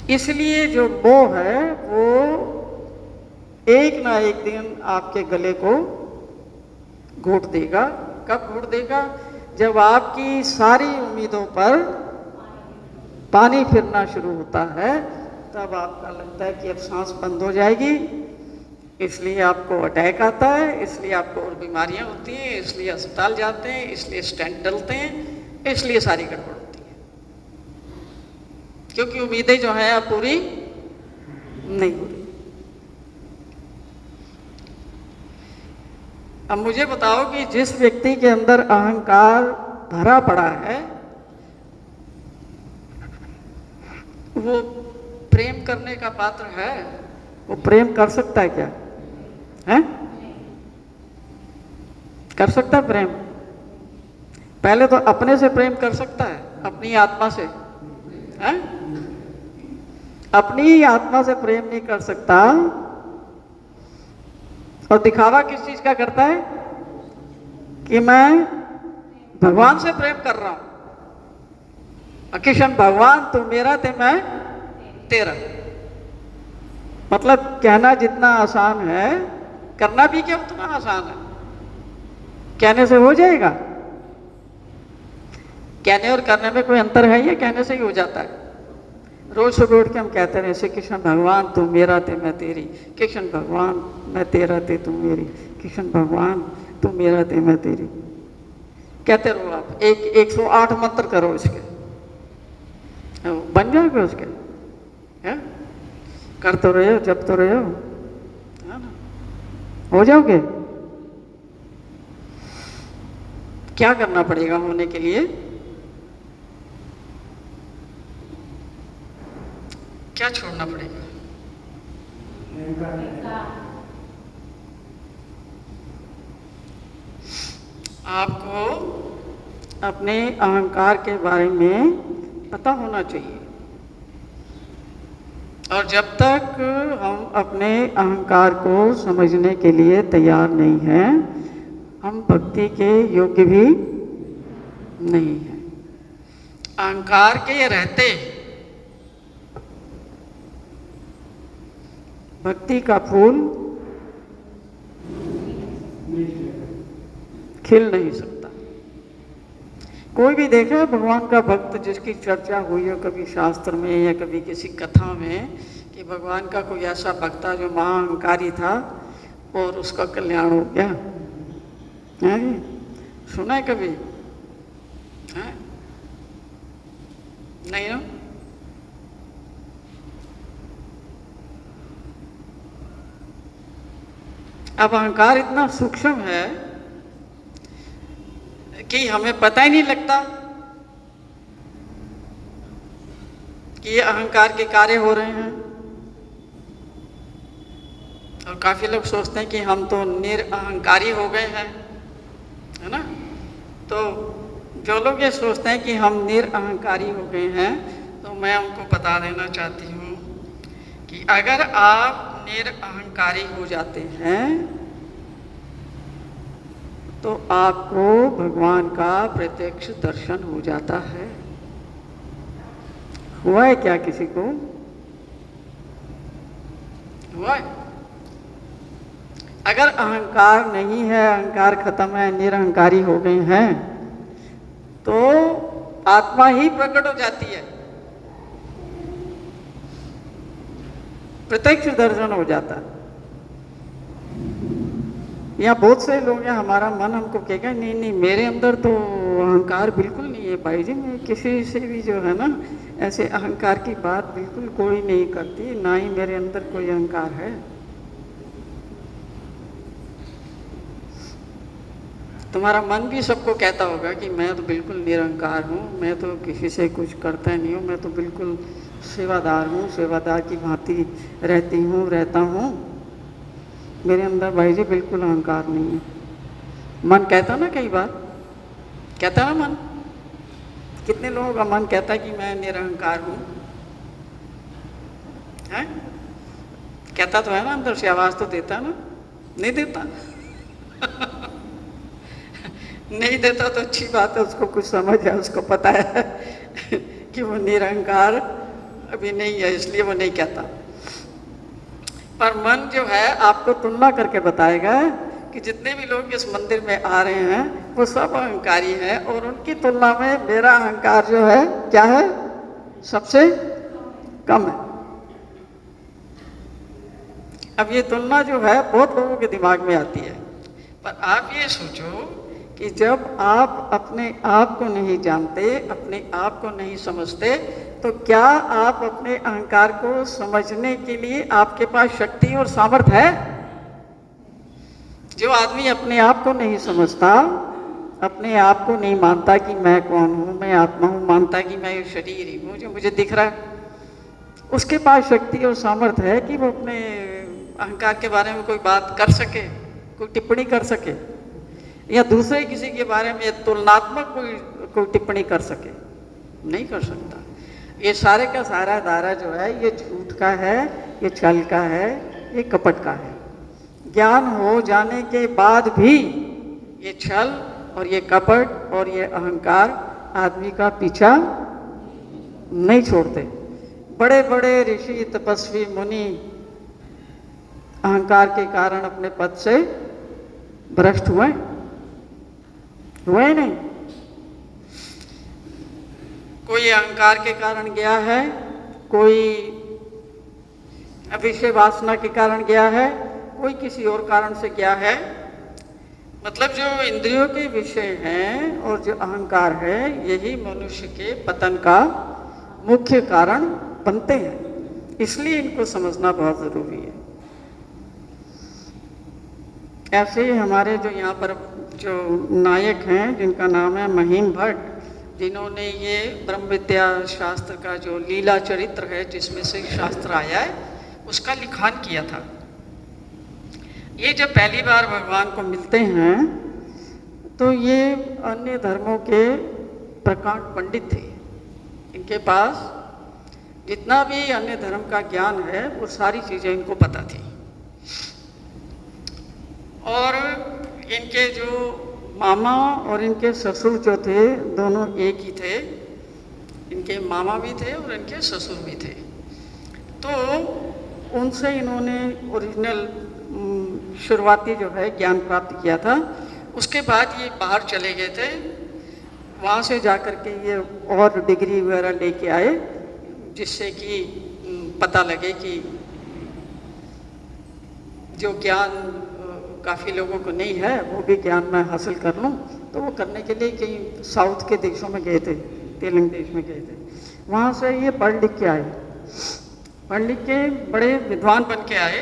इसलिए जो मोह है वो एक ना एक दिन आपके गले को घोट देगा। कब घोट देगा? जब आपकी सारी उम्मीदों पर पानी फिरना शुरू होता है, तब आपका लगता है कि अब सांस बंद हो जाएगी, इसलिए आपको अटैक आता है, इसलिए आपको और बीमारियां होती हैं, इसलिए अस्पताल जाते हैं, इसलिए स्टेंट डलते हैं, इसलिए सारी गड़बड़ होती है, क्योंकि उम्मीदें जो हैं अब पूरी नहीं हो रही। अब मुझे बताओ कि जिस व्यक्ति के अंदर अहंकार भरा पड़ा है वो प्रेम करने का पात्र है? वो प्रेम कर सकता है क्या? है? कर सकता है प्रेम? पहले तो अपने से प्रेम कर सकता है, अपनी आत्मा से। है? अपनी आत्मा से प्रेम नहीं कर सकता, और दिखावा किस चीज का करता है? कि मैं भगवान से प्रेम कर रहा हूं, किशन भगवान तू मेरा ते मैं तेरा। मतलब कहना जितना आसान है, करना भी क्या उतना आसान है। कहने से हो जाएगा? कहने और करने में कोई अंतर है? या कहने से ही हो जाता है? रोज सुबह उठ के हम कहते रहे श्री कृष्ण भगवान तू मेरा ते मैं तेरी, कृष्ण भगवान मैं तेरा ते तू मेरी, कृष्ण भगवान तू मेरा ते मैं तेरी। कहते रहो आप, 108 मंत्र करो इसके, बन जाओगे उसके। है? कर तो रहे हो, जब तो रहे हो, है ना? हो जाओगे। क्या करना पड़ेगा होने के लिए? क्या छोड़ना पड़ेगा? आपको अपने अहंकार के बारे में पता होना चाहिए, और जब तक हम अपने अहंकार को समझने के लिए तैयार नहीं हैं, हम भक्ति के योग्य भी नहीं हैं। अहंकार के रहते भक्ति का फूल खिल नहीं सकता। कोई भी देखे भगवान का भक्त जिसकी चर्चा हुई हो कभी शास्त्र में या कभी किसी कथा में, कि भगवान का कोई ऐसा भक्त था जो महाअहंकारी था और उसका कल्याण हो गया, है? सुना है कभी? है? नहीं ना? अब अहंकार इतना सूक्ष्म है कि हमें पता ही नहीं लगता कि ये अहंकार के कार्य हो रहे हैं। और काफी लोग सोचते हैं कि हम तो निरअहंकारी हो गए हैं, है ना? तो जो लोग ये सोचते हैं कि हम निरअहंकारी हो गए हैं, तो मैं उनको बता देना चाहती हूँ कि अगर आप निरअहंकारी हो जाते हैं तो आपको भगवान का प्रत्यक्ष दर्शन हो जाता है। हुआ है क्या किसी को? हुआ है? अगर अहंकार नहीं है, अहंकार खत्म है, निरअहंकारी हो गए हैं, तो आत्मा ही प्रकट हो जाती है, प्रत्यक्ष दर्शन हो जाता है। यहाँ बहुत से लोग हैं, हमारा मन हमको कहेगा नहीं नहीं मेरे अंदर तो अहंकार बिल्कुल नहीं है भाई जी, मैं किसी से भी जो है ना ऐसे अहंकार की बात बिल्कुल कोई नहीं करती, ना ही मेरे अंदर कोई अहंकार है। तुम्हारा मन भी सबको कहता होगा कि मैं तो बिल्कुल निरंकार हूँ, मैं तो किसी से कुछ करता नहीं हूँ, मैं तो बिल्कुल सेवादार हूँ, सेवादार की भांति रहती हूँ, रहता हूँ, मेरे अंदर भाई जी बिल्कुल अहंकार नहीं है। मन कहता ना, कई बार कहता ना मन, कितने लोगों का मन कहता है कि मैं निरंकार हूँ, है? कहता तो है ना, अंदर से आवाज़ तो देता ना, नहीं देता? नहीं देता तो अच्छी बात है, उसको कुछ समझ है, उसको पता है कि वो निरंकार अभी नहीं है, इसलिए वो नहीं कहता। पर मन जो है आपको तुलना करके बताएगा कि जितने भी लोग इस मंदिर में आ रहे हैं वो सब अहंकारी हैं, और उनकी तुलना में मेरा अहंकार जो है क्या है, सबसे कम है। अब ये तुलना जो है बहुत लोगों के दिमाग में आती है, पर आप ये सोचो कि जब आप अपने आप को नहीं जानते, अपने आप को नहीं समझते, तो क्या आप अपने अहंकार को समझने के लिए आपके पास शक्ति और सामर्थ्य है? जो आदमी अपने आप को नहीं समझता, अपने आप को नहीं मानता कि मैं कौन हूँ, मैं आत्मा हूँ, मानता कि मैं ये शरीर ही हूँ जो मुझे दिख रहा है, उसके पास शक्ति और सामर्थ्य है कि वो अपने अहंकार के बारे में कोई बात कर सके, कोई टिप्पणी कर सके, या दूसरे किसी के बारे में तुलनात्मक कोई टिप्पणी कर सके? नहीं कर सकता। ये सारे का सारा दायरा जो है ये झूठ का है, ये छल का है, ये कपट का है। ज्ञान हो जाने के बाद भी ये छल और ये कपट और ये अहंकार आदमी का पीछा नहीं छोड़ते। बड़े बड़े ऋषि, तपस्वी, मुनि अहंकार के कारण अपने पद से भ्रष्ट हुए नहीं? कोई अहंकार के कारण गया है, कोई अविषय वासना के कारण गया है, कोई किसी और कारण से गया है। मतलब जो इंद्रियों के विषय हैं और जो अहंकार है, यही मनुष्य के पतन का मुख्य कारण बनते हैं, इसलिए इनको समझना बहुत ज़रूरी है। ऐसे ही हमारे जो यहाँ पर जो नायक हैं, जिनका नाम है महिम भट्ट, जिन्होंने ये ब्रह्म विद्या शास्त्र का जो लीला चरित्र है जिसमें से शास्त्र आया है, उसका लिखान किया था। ये जब पहली बार भगवान को मिलते हैं तो ये अन्य धर्मों के प्रकांड पंडित थे। इनके पास जितना भी अन्य धर्म का ज्ञान है वो सारी चीज़ें इनको पता थी। और इनके जो मामा और इनके ससुर जो थे, दोनों एक ही थे। इनके मामा भी थे और इनके ससुर भी थे। तो उनसे इन्होंने ओरिजिनल शुरुआती जो है ज्ञान प्राप्त किया था। उसके बाद ये बाहर चले गए थे, वहाँ से जाकर के ये और डिग्री वगैरह लेके आए, जिससे कि पता लगे कि जो ज्ञान काफ़ी लोगों को नहीं है वो भी ज्ञान मैं हासिल कर लूँ। तो वो करने के लिए कहीं साउथ के देशों में गए थे, तेलंग देश में गए थे। वहाँ से ये पढ़ लिख के आए, पढ़ लिख के बड़े विद्वान बन के आए।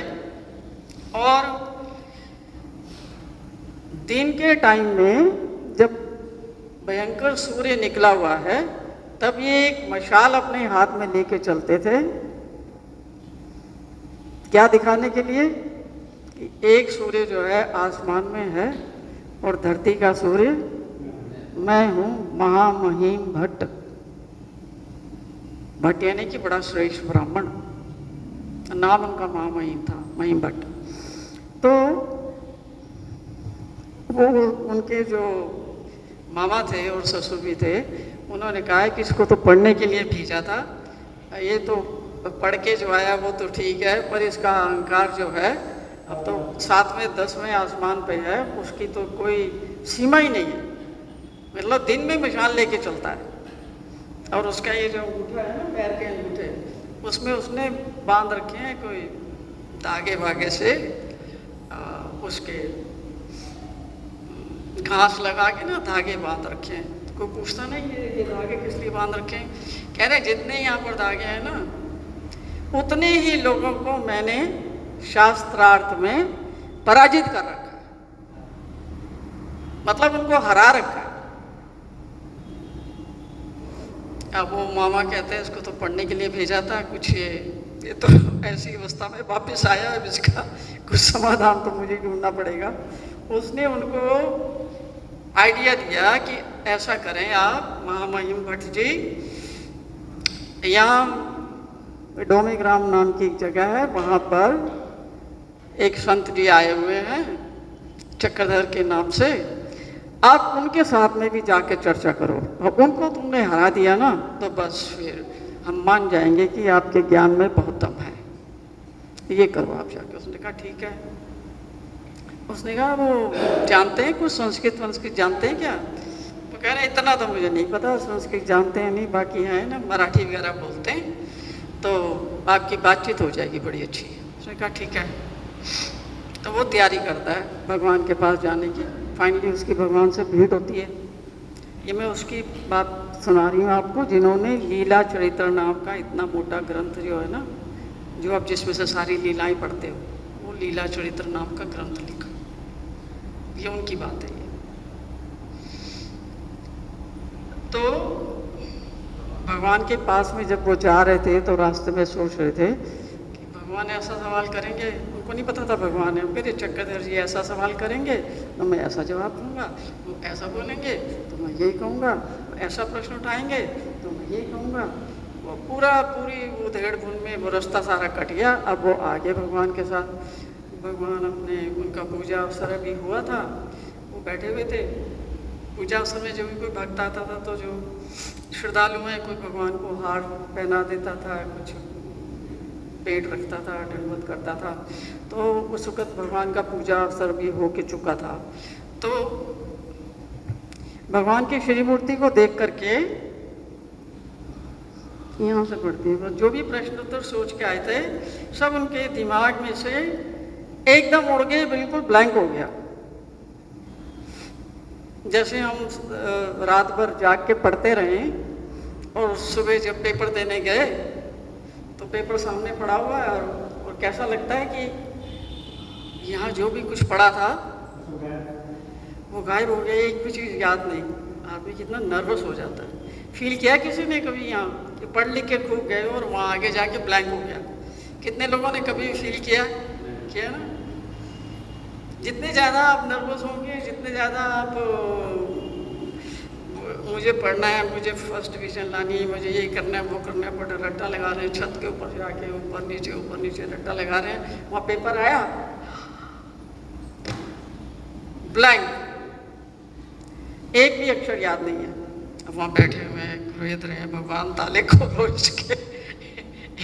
और दिन के टाइम में जब भयंकर सूर्य निकला हुआ है, तब ये एक मशाल अपने हाथ में लेके चलते थे। क्या दिखाने के लिए? एक सूर्य जो है आसमान में है और धरती का सूर्य मैं हूँ, महामहिम भट्ट। भट्ट यानी कि बड़ा श्रेष्ठ ब्राह्मण, नाम उनका महामहिम था, महिम भट्ट। तो वो उनके जो मामा थे और ससुर भी थे, उन्होंने कहा कि इसको तो पढ़ने के लिए भेजा था, ये तो पढ़ के जो आया वो तो ठीक है, पर इसका अहंकार जो है अब तो 7वें 10वें आसमान पे है, उसकी तो कोई सीमा ही नहीं है। मतलब दिन में मशाल लेके चलता है। और उसका ये जो अंगूठा है ना, पैर के अंगूठे, उसमें उसने बांध रखे हैं कोई धागे वागे से उसके घास लगा के ना धागे बांध रखे हैं। कोई पूछता नहीं है ये धागे किस लिए बांध रखे हैं, कह रहे जितने यहाँ पर धागे हैं ना उतने ही लोगों को मैंने शास्त्रार्थ में पराजित कर रखा है, मतलब उनको हरा रखा है। अब वो मामा कहते हैं इसको तो पढ़ने के लिए भेजा था, कुछ ये तो ऐसी अवस्था में वापस आया, अब इसका कुछ समाधान तो मुझे ढूंढना पड़ेगा। उसने उनको आइडिया दिया कि ऐसा करें आप महामहिम भट्ट जी, यहाँ डोमेग्राम नाम की एक जगह है, वहाँ पर एक संत जी आए हुए हैं चक्रधर के नाम से, आप उनके साथ में भी जाके चर्चा करो, और उनको तुमने हरा दिया ना तो बस फिर हम मान जाएंगे कि आपके ज्ञान में बहुत दम है, ये करो आप जाके। उसने कहा ठीक है। उसने कहा वो जानते हैं कुछ संस्कृत जानते हैं क्या? वो कह रहे हैं इतना तो मुझे नहीं पता, संस्कृत जानते हैं नहीं, बाकी है ना मराठी वगैरह बोलते हैं, तो आपकी बातचीत हो जाएगी बड़ी अच्छी। उसने कहा ठीक है। तो वो तैयारी करता है भगवान के पास जाने की। फाइनली उसकी भगवान से भेंट होती है। ये मैं उसकी बात सुना रही हूँ आपको, जिन्होंने लीला चरित्र नाम का इतना मोटा ग्रंथ जो है ना, जो आप जिसमें से सारी लीलाएं पढ़ते हो, वो लीला चरित्र नाम का ग्रंथ लिखा। ये उनकी बात है। ये तो भगवान के पास में जब वो जा रहे थे तो रास्ते में सोच रहे थे कि भगवान ऐसा सवाल करेंगे, उनको नहीं पता था भगवान है, फिर चक्रधर जी ऐसा सवाल करेंगे तो मैं ऐसा जवाब दूंगा, वो ऐसा बोलेंगे तो मैं यही कहूँगा, ऐसा प्रश्न उठाएंगे तो मैं यही कहूँगा। वो पूरी उधेड़ बुन में वो रास्ता सारा कट गया। अब वो आगे भगवान के साथ, भगवान अपने उनका पूजा अवसर भी हुआ था, वो बैठे हुए थे। पूजा अवसर में जब भी कोई भक्त आता था तो जो श्रद्धालु हैं कोई भगवान को हार पहना देता था, कुछ पेट रखता था, दंडवत करता था। तो उस वक्त भगवान का पूजा अवसर भी हो के चुका था। तो भगवान की श्री मूर्ति को देख करके यहाँ से पढ़ती है, जो भी प्रश्न उत्तर सोच के आए थे सब उनके दिमाग में से एकदम उड़ गए, बिल्कुल ब्लैंक हो गया। जैसे हम रात भर जाग के पढ़ते रहे और सुबह जब पेपर देने गए तो पेपर सामने पड़ा हुआ है और कैसा लगता है कि यहाँ जो भी कुछ पढ़ा था वो गायब हो गया, एक भी चीज़ याद नहीं। आदमी कितना नर्वस हो जाता है। फील किया किसी ने कभी यहाँ कि पढ़ लिख के खूब गए और वहाँ आगे जाके ब्लैंक हो गया? कितने लोगों ने कभी फील किया ना? जितने ज़्यादा आप नर्वस होंगे, जितने ज़्यादा आप मुझे पढ़ना है, मुझे फर्स्ट डिवीज़न लानी है, मुझे ये करना है, वो करना है, बड़ा रट्टा लगा रहे हैं, छत के ऊपर जाके ऊपर नीचे रट्टा लगा रहे हैं। वहाँ पेपर आया ब्लैंक, एक भी अक्षर याद नहीं है। अब वहाँ बैठे हुए हैं, रोहित रहे हैं, भगवान ताले को रोज के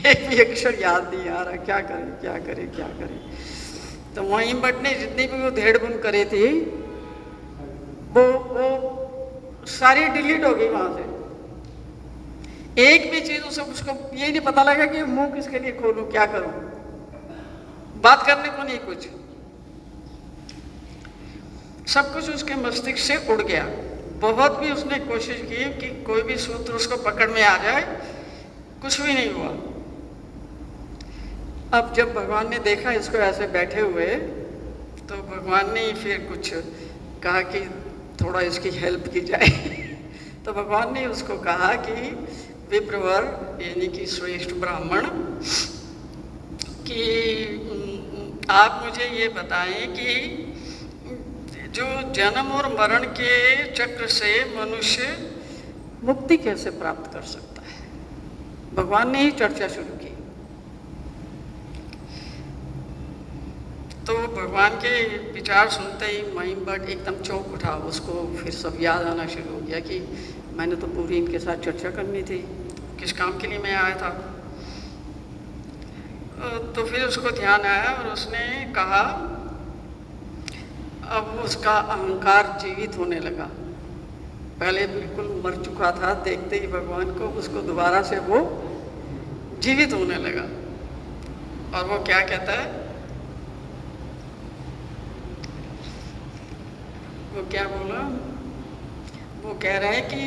एक भी अक्षर याद नहीं आ रहा, क्या करें। तो महिम भट्ट ने जितनी भी वो धेड़ बुन करे थी वो सारी डिलीट हो गई वहाँ से। एक भी चीज़ उसको यही नहीं पता लगा कि मुंह किसके लिए खोलूं, क्या करूं, बात करने को नहीं कुछ, सब कुछ उसके मस्तिष्क से उड़ गया। बहुत भी उसने कोशिश की कि कोई भी सूत्र उसको पकड़ में आ जाए, कुछ भी नहीं हुआ। अब जब भगवान ने देखा इसको ऐसे बैठे हुए तो भगवान ने फिर कुछ कहा कि थोड़ा इसकी हेल्प की जाए। तो भगवान ने उसको कहा कि विप्रवर यानी कि श्रेष्ठ ब्राह्मण, कि आप मुझे ये बताएं कि जो जन्म और मरण के चक्र से मनुष्य मुक्ति कैसे प्राप्त कर सकता है। भगवान ने ही चर्चा शुरू की। तो भगवान के विचार सुनते ही महिम भट्ट एकदम चौंक उठा। उसको फिर सब याद आना शुरू हो गया कि मैंने तो पूरी इनके साथ चर्चा करनी थी, किस काम के लिए मैं आया था। तो फिर उसको ध्यान आया और उसने कहा, अब उसका अहंकार जीवित होने लगा। पहले बिल्कुल मर चुका था, देखते ही भगवान को उसको दोबारा से वो जीवित होने लगा। और वो क्या कहता है, वो क्या बोला? वो कह रहा है कि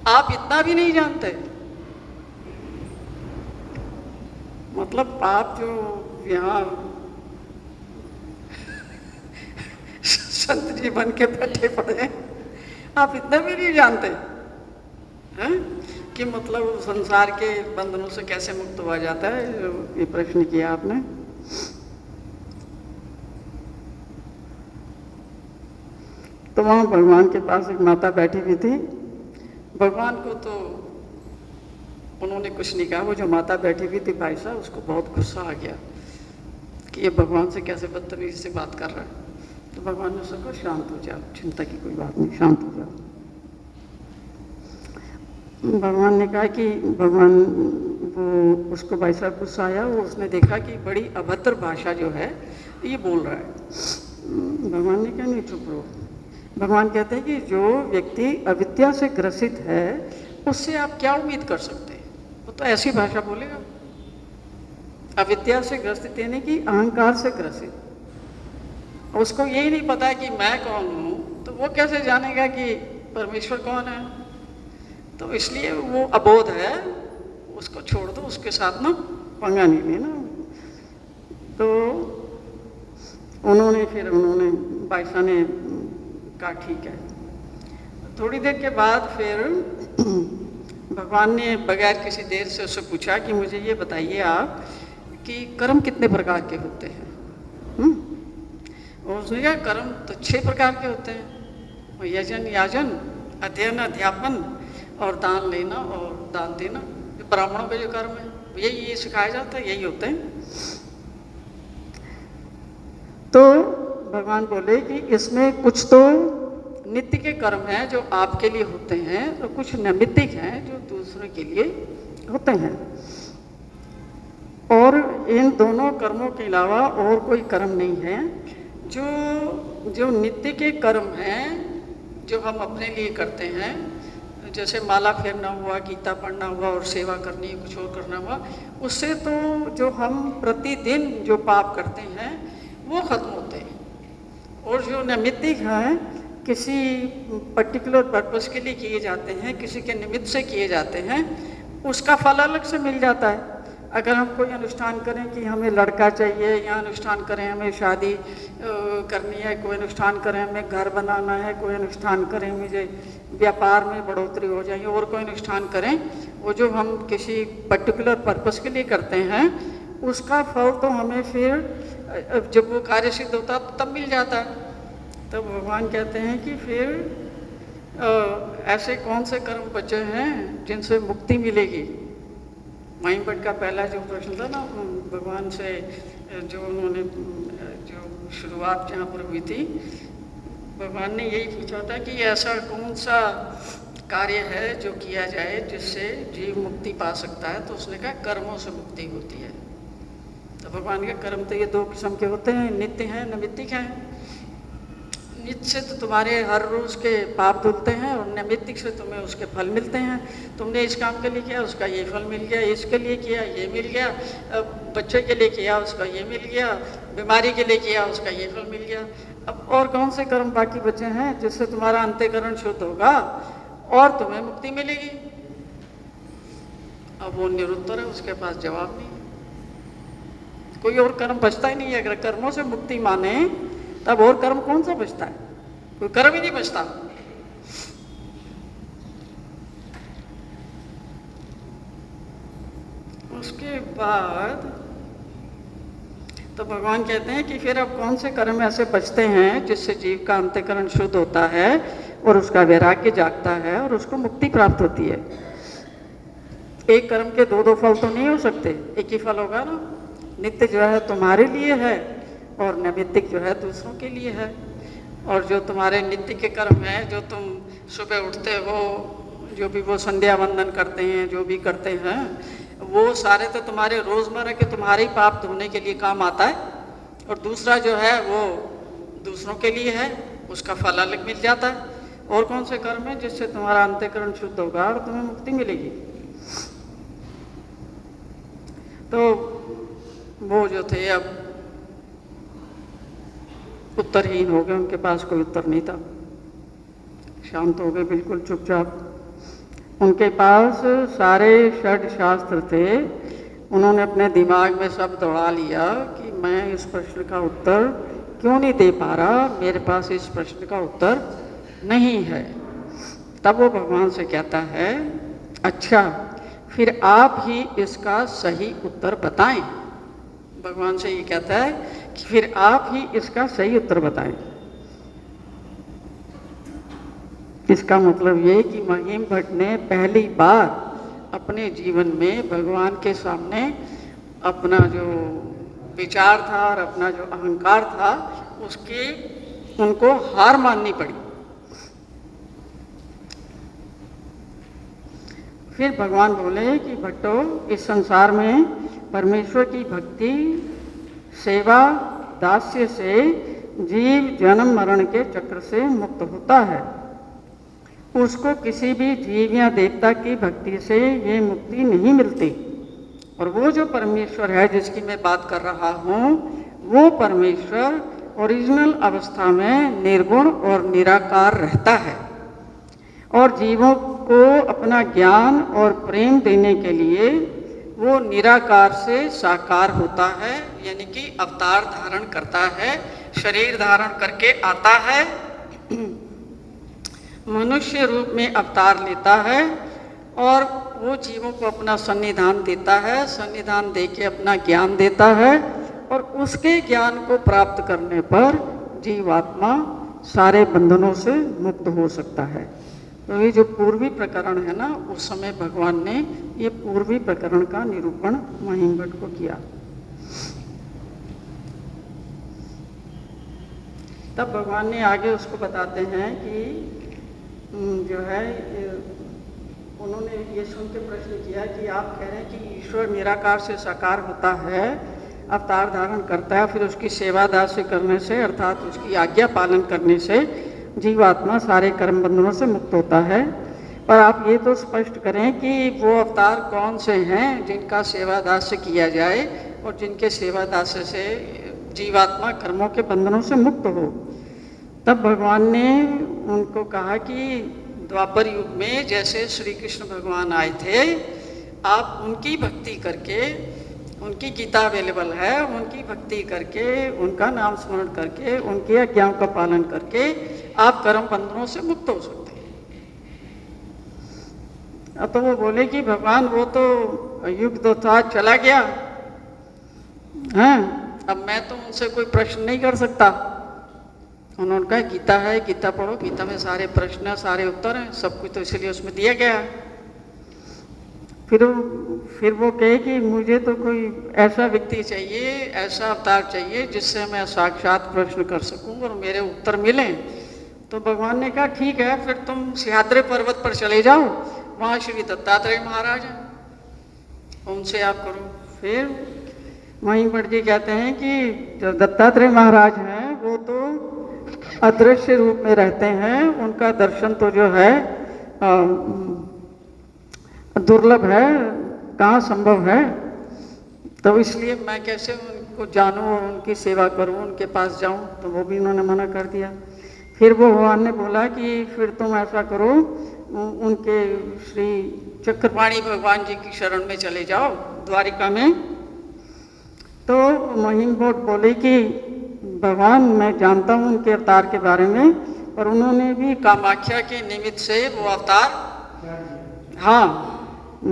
आप इतना भी नहीं जानते, मतलब आप जो यहाँ संत जी बन के बैठे पड़े हैं, आप इतना भी नहीं जानते हैं कि मतलब संसार के बंधनों से कैसे मुक्त हुआ जाता है। ये प्रश्न किया आपने। तो वहाँ भगवान के पास एक माता बैठी हुई थी। भगवान को तो उन्होंने कुछ नहीं कहा। वो जो माता बैठी हुई थी भाई साहब, उसको बहुत गुस्सा आ गया कि ये भगवान से कैसे बदतमीजी से बात कर रहा है। तो भगवान ने उसको कहा शांत हो जाओ, चिंता की कोई बात नहीं, शांत हो जाओ। भगवान ने कहा कि भगवान वो उसको भाई साहब गुस्सा आया। वो उसने देखा कि बड़ी अभद्र भाषा जो है ये बोल रहा है। भगवान ने कहा नहीं, चुप रहो। भगवान कहते हैं कि जो व्यक्ति अविद्या से ग्रसित है उससे आप क्या उम्मीद कर सकते हैं? वो तो ऐसी भाषा बोलेगा। अविद्या से ग्रसित यानी कि अहंकार से ग्रसित। उसको यही नहीं पता है कि मैं कौन हूँ, तो वो कैसे जानेगा कि परमेश्वर कौन है? तो इसलिए वो अबोध है, उसको छोड़ दो, उसके साथ ना पंगा नहीं लेना। तो उन्होंने बाईसा ने कहा ठीक है। थोड़ी देर के बाद फिर भगवान ने बगैर किसी देर से उससे पूछा कि मुझे ये बताइए आप कि कर्म कितने प्रकार के होते हैं? और उसने कहा कर्म तो 6 प्रकार के होते हैं, यजन याजन, अध्ययन अध्यापन और दान लेना और दान देना। ब्राह्मणों के जो कर्म है यही ये सिखाया जाता है, यही होते हैं। तो भगवान बोले कि इसमें कुछ तो नित्य के कर्म हैं जो आपके लिए होते हैं, और कुछ नैमित्तिक हैं जो दूसरों के लिए होते हैं। और इन दोनों कर्मों के अलावा और कोई कर्म नहीं है। जो नित्य के कर्म हैं जो हम अपने लिए करते हैं, जैसे माला फेरना हुआ, गीता पढ़ना हुआ और सेवा करनी, कुछ और करना हुआ, उससे तो जो हम प्रतिदिन जो पाप करते हैं वो खत्म होते हैं। और जो नैमित्तिक हैं किसी पर्टिकुलर पर्पस के लिए किए जाते हैं, किसी के निमित्त से किए जाते हैं, उसका फल अलग से मिल जाता है। अगर हम कोई अनुष्ठान करें कि हमें लड़का चाहिए, या अनुष्ठान करें हमें शादी करनी है, कोई अनुष्ठान करें हमें घर बनाना है, कोई अनुष्ठान करें मुझे व्यापार में बढ़ोतरी हो जाए, और कोई अनुष्ठान करें, वो जो हम किसी पर्टिकुलर पर्पस के लिए करते हैं उसका फल तो हमें फिर जब वो कार्य सिद्ध होता है तब मिल जाता है। तो भगवान कहते हैं कि फिर ऐसे कौन से कर्म बचे हैं जिनसे मुक्ति मिलेगी। माइंड बट का पहला जो प्रश्न था ना भगवान से, जो उन्होंने जो शुरुआत जहाँ पर हुई थी, भगवान ने यही पूछा था कि ऐसा कौन सा कार्य है जो किया जाए जिससे जीव मुक्ति पा सकता है। तो उसने कहा कर्मों से मुक्ति होती है। तो भगवान के कर्म तो ये 2 किस्म के होते हैं, नित्य हैं, नैमित्तिक हैं। नित्य से तो तुम्हारे हर रोज़ के पाप धुलते हैं, और नैमित्तिक से तुम्हें उसके फल मिलते हैं। तुमने इस काम के लिए किया, उसका ये फल मिल गया, इसके लिए किया ये मिल गया, बच्चे के लिए किया उसका ये मिल गया, बीमारी के लिए किया उसका ये फल मिल गया। अब और कौन से कर्म बाकी बचे हैं जिससे तुम्हारा अंतःकरण शुद्ध होगा और तुम्हें मुक्ति मिलेगी? अब वो निरुत्तर है, उसके पास जवाब नहीं। कोई और कर्म बचता ही नहीं है। अगर कर्मों से मुक्ति माने तब और कर्म कौन सा बचता है? कोई कर्म ही नहीं बचता। उसके बाद तो भगवान कहते हैं कि फिर अब कौन से कर्म ऐसे बचते हैं जिससे जीव का अंतःकरण शुद्ध होता है और उसका वैराग्य जागता है और उसको मुक्ति प्राप्त होती है। एक कर्म के 2 फल तो नहीं हो सकते, एक ही फल होगा ना। नित्य जो है तुम्हारे लिए है और नैमित्तिक जो है दूसरों के लिए है। और जो तुम्हारे नित्य के कर्म हैं, जो तुम सुबह उठते हो, जो भी वो संध्या वंदन करते हैं, जो भी करते हैं, वो सारे तो तुम्हारे रोज़मर्रा के तुम्हारे ही पाप धोने के लिए काम आता है। और दूसरा जो है वो दूसरों के लिए है, उसका फल अलग मिल जाता है। और कौन से कर्म है जिससे तुम्हारा अंतःकरण शुद्ध होगा और तुम्हें मुक्ति मिलेगी? तो वो जो थे, अब उत्तरहीन हो गए, उनके पास कोई उत्तर नहीं था, शांत हो गए बिल्कुल चुपचाप। उनके पास सारे षड शास्त्र थे, उन्होंने अपने दिमाग में सब दौड़ा लिया कि मैं इस प्रश्न का उत्तर क्यों नहीं दे पा रहा, मेरे पास इस प्रश्न का उत्तर नहीं है। तब वो भगवान से कहता है, अच्छा फिर आप ही इसका सही उत्तर बताएं। भगवान से ये कहता है कि फिर आप ही इसका सही उत्तर बताएं। इसका मतलब ये कि महिम भट्ट ने पहली बार अपने जीवन में भगवान के सामने अपना जो विचार था और अपना जो अहंकार था उसकी उनको हार माननी पड़ी। फिर भगवान बोले कि भट्टो, इस संसार में परमेश्वर की भक्ति, सेवा, दास्य से जीव जन्म मरण के चक्र से मुक्त होता है। उसको किसी भी जीव या देवता की भक्ति से ये मुक्ति नहीं मिलती। और वो जो परमेश्वर है जिसकी मैं बात कर रहा हूँ, वो परमेश्वर ओरिजिनल अवस्था में निर्गुण और निराकार रहता है और जीवों को अपना ज्ञान और प्रेम देने के लिए वो निराकार से साकार होता है, यानी कि अवतार धारण करता है, शरीर धारण करके आता है, मनुष्य रूप में अवतार लेता है और वो जीवों को अपना सन्निधान देता है, सन्निधान देके अपना ज्ञान देता है और उसके ज्ञान को प्राप्त करने पर जीवात्मा सारे बंधनों से मुक्त हो सकता है। तो ये जो पूर्वी प्रकरण है ना, उस समय भगवान ने ये पूर्वी प्रकरण का निरूपण महिम भट्ट को किया। तब भगवान ने आगे उसको बताते हैं कि जो है उन्होंने ये सुन के प्रश्न किया कि आप कह रहे हैं कि ईश्वर निराकार से साकार होता है, अवतार धारण करता है, फिर उसकी सेवा दास्य करने से अर्थात उसकी आज्ञा पालन करने से जीवात्मा सारे कर्म बंधनों से मुक्त होता है। पर आप ये तो स्पष्ट करें कि वो अवतार कौन से हैं जिनका सेवा दास्य किया जाए और जिनके सेवा दास्य से जीवात्मा कर्मों के बंधनों से मुक्त हो। तब भगवान ने उनको कहा कि द्वापर युग में जैसे श्री कृष्ण भगवान आए थे, आप उनकी भक्ति करके, उनकी गीता अवेलेबल है, उनकी भक्ति करके, उनका नाम स्मरण करके, उनकी आज्ञाओं का पालन करके आप कर्म बंधनों से मुक्त हो सकते हैं। अब तो वो बोले कि भगवान वो तो युग तो था, चला गया है, अब मैं तो उनसे कोई प्रश्न नहीं कर सकता। उन्होंने कहा गीता है, गीता पढ़ो, गीता में सारे प्रश्न सारे उत्तर हैं, सब कुछ तो इसलिए उसमें दिया गया है। फिर वो कहे कि मुझे तो कोई ऐसा व्यक्ति चाहिए, ऐसा अवतार चाहिए जिससे मैं साक्षात प्रश्न कर सकूं और मेरे उत्तर मिलें। तो भगवान ने कहा ठीक है, फिर तुम सिंहाद्री पर्वत पर चले जाओ, वहाँ श्री दत्तात्रेय महाराज हैं, उनसे आप करो। फिर महिम भट्ट जी कहते हैं कि जो दत्तात्रेय महाराज हैं वो तो अदृश्य रूप में रहते हैं, उनका दर्शन तो जो है दुर्लभ है, कहाँ संभव है। तो इसलिए मैं कैसे उनको जानूं और उनकी सेवा करूं, उनके पास जाऊं, तो वो भी उन्होंने मना कर दिया। फिर वो भगवान ने बोला कि फिर तुम ऐसा करो, उनके श्री चक्रपाणी भगवान जी की शरण में चले जाओ द्वारिका में। तो महिम भट्ट बोले कि भगवान मैं जानता हूँ उनके अवतार के बारे में, पर उन्होंने भी कामाख्या के निमित्त से वो अवतार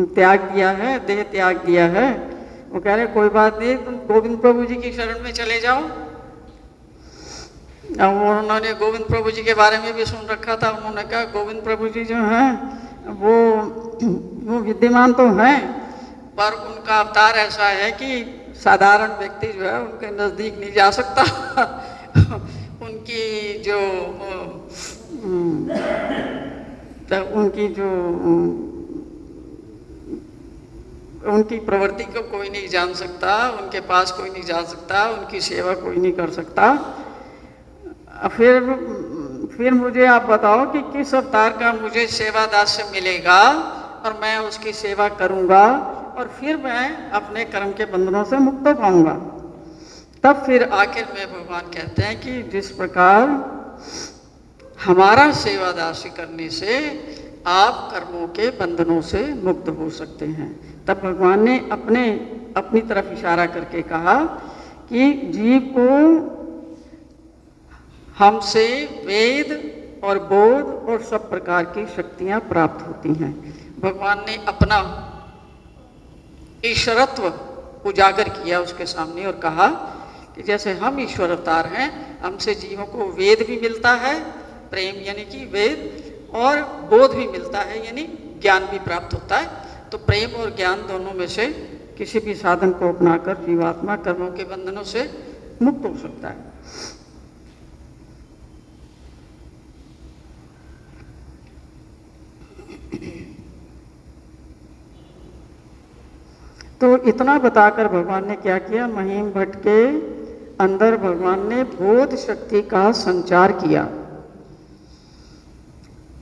त्याग दिया है, देह त्याग दिया है। वो कह रहे कोई बात नहीं, तुम गोविंद प्रभु जी की शरण में चले जाओ। अब उन्होंने गोविंद प्रभु जी के बारे में भी सुन रखा था। उन्होंने कहा गोविंद प्रभु जी जो हैं वो विद्यमान तो हैं, पर उनका अवतार ऐसा है कि साधारण व्यक्ति जो है उनके नज़दीक नहीं जा सकता। उनकी प्रवृत्ति को कोई नहीं जान सकता, उनके पास कोई नहीं जा सकता, उनकी सेवा कोई नहीं कर सकता। फिर मुझे आप बताओ कि किस अवतार का मुझे सेवा दास्य मिलेगा और मैं उसकी सेवा करूंगा और फिर मैं अपने कर्म के बंधनों से मुक्त हो पाऊंगा। तब फिर आखिर में भगवान कहते हैं कि जिस प्रकार हमारा सेवादासी करने से आप कर्मों के बंधनों से मुक्त हो सकते हैं। तब भगवान ने अपनी तरफ इशारा करके कहा कि जीव को हमसे वेद और बोध और सब प्रकार की शक्तियां प्राप्त होती हैं। भगवान ने अपना ईश्वरत्व उजागर किया उसके सामने और कहा कि जैसे हम ईश्वर अवतार हैं, हमसे जीवों को वेद भी मिलता है, प्रेम यानी कि वेद, और बोध भी मिलता है यानी ज्ञान भी प्राप्त होता है। तो प्रेम और ज्ञान दोनों में से किसी भी साधन को अपनाकर जीवात्मा कर्मों के बंधनों से मुक्त हो सकता है। तो इतना बताकर भगवान ने क्या किया, महिम भट्ट के अंदर भगवान ने बोध शक्ति का संचार किया।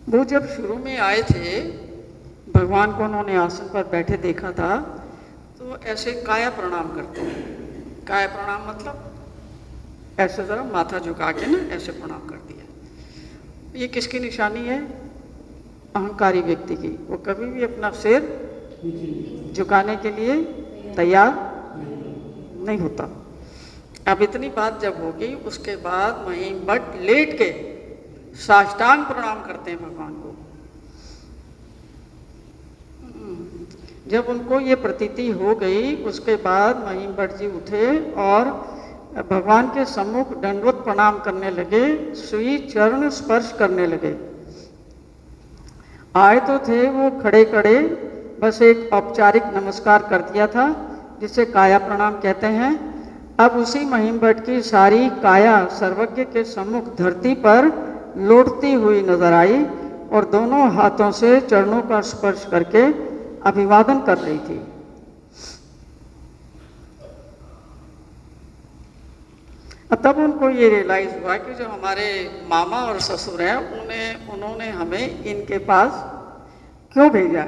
वो जब शुरू में आए थे, भगवान को उन्होंने आसन पर बैठे देखा था, तो ऐसे काया प्रणाम करते हैं। काया प्रणाम मतलब ऐसे ज़रा माथा झुका के ना ऐसे प्रणाम कर दिया। ये किसकी निशानी है? अहंकारी व्यक्ति की। वो कभी भी अपना सिर झुकाने के लिए तैयार नहीं होता। अब इतनी बात जब होगी, उसके बाद महिम भट्ट लेट के साष्टांग प्रणाम करते हैं भगवान को। जब उनको ये प्रतीति हो गई, उसके बाद महिम भट्ट जी उठे और भगवान के सम्मुख दंडवत प्रणाम करने लगे, श्री चरण स्पर्श करने लगे। आए तो थे वो खड़े खड़े, बस एक औपचारिक नमस्कार कर दिया था जिसे काया प्रणाम कहते हैं। अब उसी महिम भट्ट की सारी काया सर्वज्ञ के सम्मुख धरती पर लौटती हुई नजर आई और दोनों हाथों से चरणों का स्पर्श करके अभिवादन कर रही थी। तब उनको ये रियलाइज हुआ कि जो हमारे मामा और ससुर हैं, उन्होंने हमें इनके पास क्यों भेजा।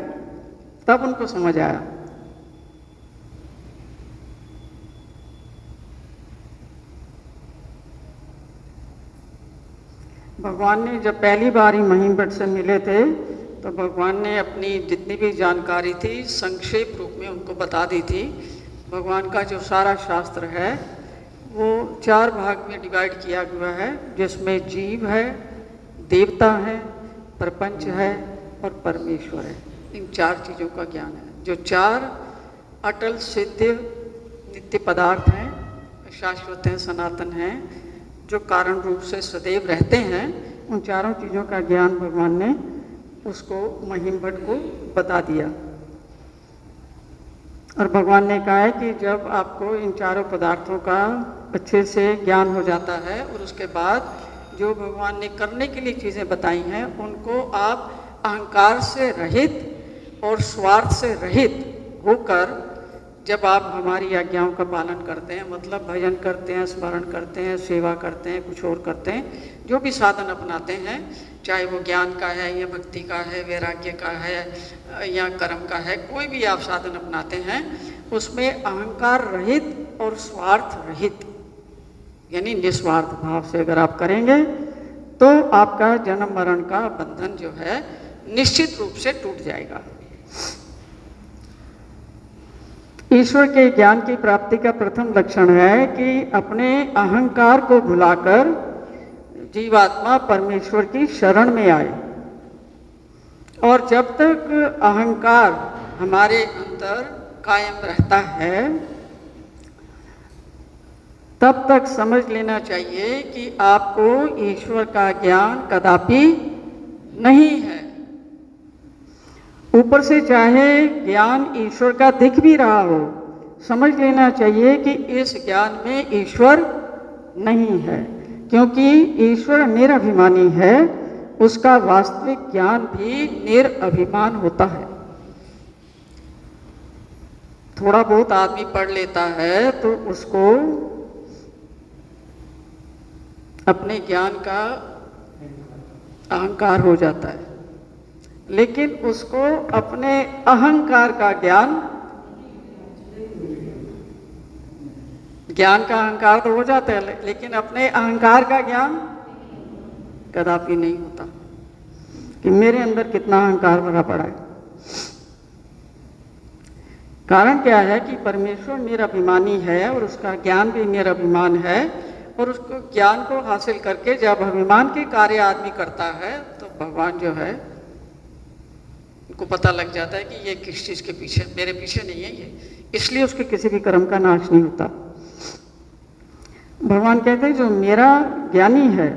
तब उनको समझ आया। भगवान ने जब पहली बार ही महिम भट्ट से मिले थे, तो भगवान ने अपनी जितनी भी जानकारी थी संक्षेप रूप में उनको बता दी थी। भगवान का जो सारा शास्त्र है वो 4 भाग में डिवाइड किया हुआ है, जिसमें जीव है, देवता है, प्रपंच है और परमेश्वर है। इन 4 चीज़ों का ज्ञान है। जो 4 अटल सिद्ध नित्य पदार्थ हैं, शाश्वत हैं, सनातन हैं, जो कारण रूप से सदैव रहते हैं, उन चारों चीज़ों का ज्ञान भगवान ने उसको महिम भट्ट को बता दिया। और भगवान ने कहा है कि जब आपको इन चारों पदार्थों का अच्छे से ज्ञान हो जाता है और उसके बाद जो भगवान ने करने के लिए चीज़ें बताई हैं, उनको आप अहंकार से रहित और स्वार्थ से रहित होकर जब आप हमारी आज्ञाओं का पालन करते हैं, मतलब भजन करते हैं, स्मरण करते हैं, सेवा करते हैं, कुछ और करते हैं, जो भी साधन अपनाते हैं, चाहे वो ज्ञान का है या भक्ति का है, वैराग्य का है या कर्म का है, कोई भी आप साधन अपनाते हैं, उसमें अहंकार रहित और स्वार्थ रहित यानी निस्वार्थ भाव से अगर आप करेंगे तो आपका जन्म मरण का बंधन जो है निश्चित रूप से टूट जाएगा। ईश्वर के ज्ञान की प्राप्ति का प्रथम लक्षण है कि अपने अहंकार को भुलाकर जीवात्मा परमेश्वर की शरण में आए। और जब तक अहंकार हमारे अंदर कायम रहता है, तब तक समझ लेना चाहिए कि आपको ईश्वर का ज्ञान कदापि नहीं है। ऊपर से चाहे ज्ञान ईश्वर का दिख भी रहा हो, समझ लेना चाहिए कि इस ज्ञान में ईश्वर नहीं है, क्योंकि ईश्वर निरभिमानी है। उसका वास्तविक ज्ञान भी निरअभिमान होता है। थोड़ा बहुत आदमी पढ़ लेता है तो उसको अपने ज्ञान का अहंकार हो जाता है, लेकिन उसको अपने अहंकार का ज्ञान ज्ञान का अहंकार तो हो जाता है, लेकिन अपने अहंकार का ज्ञान कदापि नहीं होता कि मेरे अंदर कितना अहंकार भरा पड़ा है। कारण क्या है कि परमेश्वर मेरा अभिमानी है और उसका ज्ञान भी मेरा अभिमान है, और उसको ज्ञान को हासिल करके जब अभिमान के कार्य आदमी करता है तो भगवान जो है उनको पता लग जाता है कि ये किस चीज़ के पीछे, मेरे पीछे नहीं है ये, इसलिए उसके किसी भी कर्म का नाश नहीं होता। भगवान कहते हैं जो मेरा ज्ञानी है